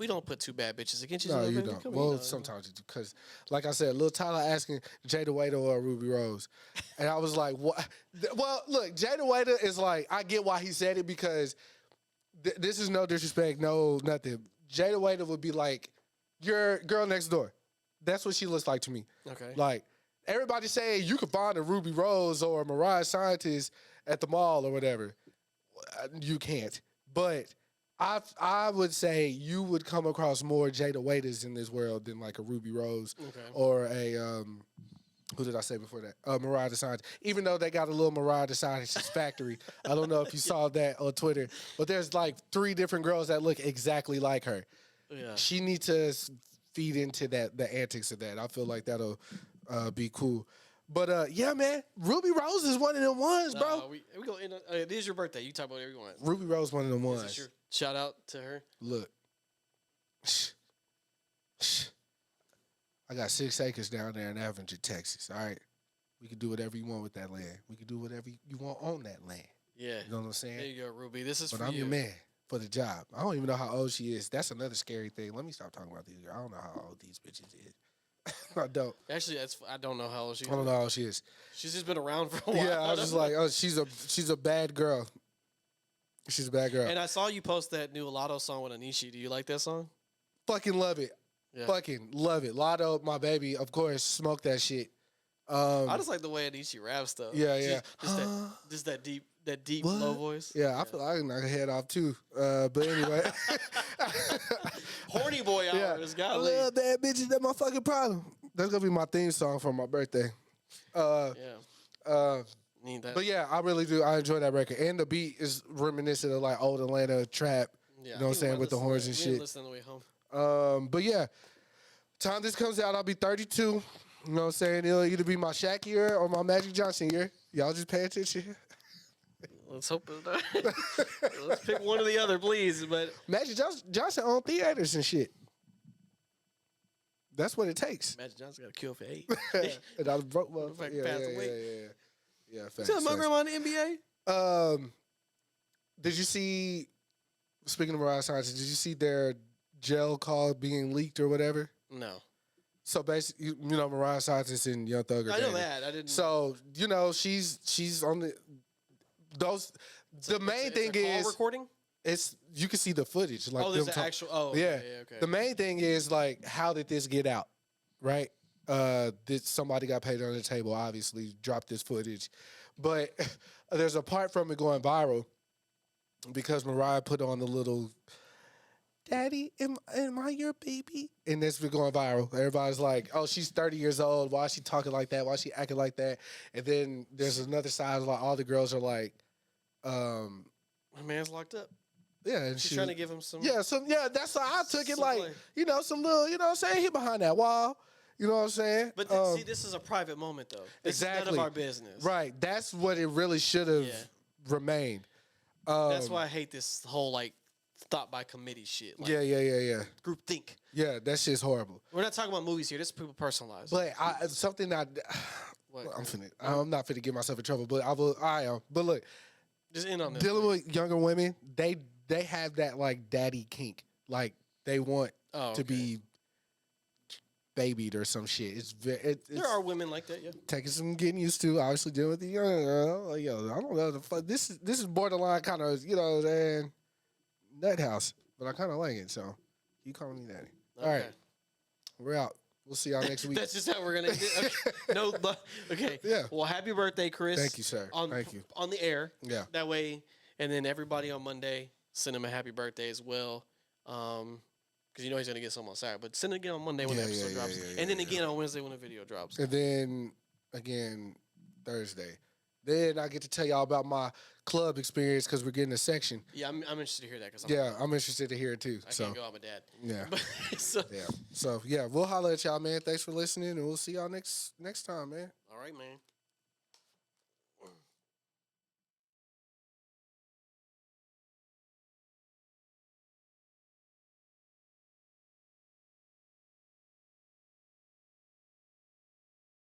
don't put two bad bitches against each No, other. you baby. don't. Come Well, on, sometimes you do. Because, like I said, Lil Tyler asking Jada Waiter or Ruby Rose. And I was like, what? Well, look, Jada Waiter is like, I get why he said it because this is no disrespect, no nothing. Jada Waiter would be like, your girl next door. That's what she looks like to me. Okay. Like, everybody saying you could find a Ruby Rose or a Mariah Scientist at the mall or whatever. You can't. But I would say you would come across more Jada Waiters in this world than like a Ruby Rose or a who did I say before that? Mariah the Scientist. Even though they got a little Mariah the Scientist factory. I don't know if you saw that on Twitter, but there's like 3 different girls that look exactly like her. Yeah. She needs to feed into the antics of that. I feel like that'll be cool. But yeah, man, Ruby Rose is one of them ones, bro. We go. This is your birthday. You talk about whatever you want. Ruby Rose one of them Is ones. this your shout out to her? Look, I got 6 acres down there in Avenger, Texas. All right, we can do whatever you want with that land. We can do whatever you want on that land. Yeah. You know what I'm saying? There you go, Ruby. This is But for I'm you. your man for the job. I don't even know how old she is. That's another scary thing. Let me stop talking about these girls. I don't know how old these bitches is. I don't. Actually, I don't know how old she is. I don't know how old she is. She's just been around for a while. Yeah, I was just like, oh, she's a bad girl. She's a bad girl. And I saw you post that new Lotto song with Anishi. Do you like that song? Fucking love it. Yeah. Fucking love it. Lotto, my baby, of course, smoke that shit. I just like the way Anishi raps though. Yeah. Just that deep low voice. Yeah, I feel like I can knock her head off too. But anyway. Horny boy hour Yeah. is I godly. love bad bitches. That's my fucking problem. That's gonna be my theme song for my birthday. Need that. But yeah, I really do. I enjoy that record. And the beat is reminiscent of like old Atlanta trap. Yeah, You know what I'm saying? With the horns and shit. Listen on the way home. But yeah, time this comes out, I'll be 32. You know what I'm saying? It'll either be my Shaq year or my Magic Johnson year. Y'all just pay attention. Let's hope it's not. Let's pick one or the other, please. But Magic Johnson owned theaters and shit. That's what it takes. Magic Johnson got a kill for 8. And I was broke motherfucker. Passed away. Yeah, facts. Tell my grandma in the NBA. Did you see, speaking of Mariah Scientist, did you see their jail call being leaked or whatever? No. So basically, you know, Mariah Scientist and Young Thug are I know dating. that. I didn't. So, you know, she's on the main thing it's a call is recording. it's you can see the footage. Like There's them an actual. Oh, yeah. Okay. The main thing is like, how did this get out? Right? Somebody got paid under the table, obviously, dropped this footage. But there's a part from it going viral because Mariah put on the little, Daddy, am I your baby? And that's been going viral. Everybody's like, oh, she's 30 years old. Why is she talking like that? Why is she acting like that? And then there's another side, like all the girls are like, My man's locked up. yeah. And She's trying to give him some. yeah, that's how I took it. Some Like, play. you know, some little, you know what I'm saying? He behind that wall. You know what I'm saying? But see, this is a private moment, though. This exactly. is none of our business. Right. That's what it really should have remained. That's why I hate this whole like thought by committee shit. Like, Yeah. Group think. Yeah, that shit's horrible. We're not talking about movies here. This is people personalized. But something that What? I'm not finna get myself in trouble, but I am. But look, Just end on this. dealing with younger women, they have that like daddy kink. Like they want to be babied or some shit. It's There are women like that, yeah. taking some getting used to. Obviously dealing with the young girl. Like, yo, I don't know the fuck. This is borderline kind of, you know, nut house. But I kind of like it, so you call me daddy. Okay. All right, we're out. We'll see y'all next week. That's just how we're gonna. Okay. No, okay. Yeah. Well, happy birthday, Chris. Thank you, sir. Thank you. On the air. Yeah. That way, and then everybody on Monday send him a happy birthday as well. Because you know he's gonna get some on Saturday, but send it again on Monday when the episode drops, and then again on Wednesday when the video drops, and then again Thursday. Then I get to tell y'all about my club experience because we're getting a section. Yeah, I'm interested to hear that. Cause I'm interested to hear it too. I can't go out with my dad. Yeah. So yeah. So yeah, we'll holler at y'all, man. Thanks for listening, and we'll see y'all next time, man. All right, man.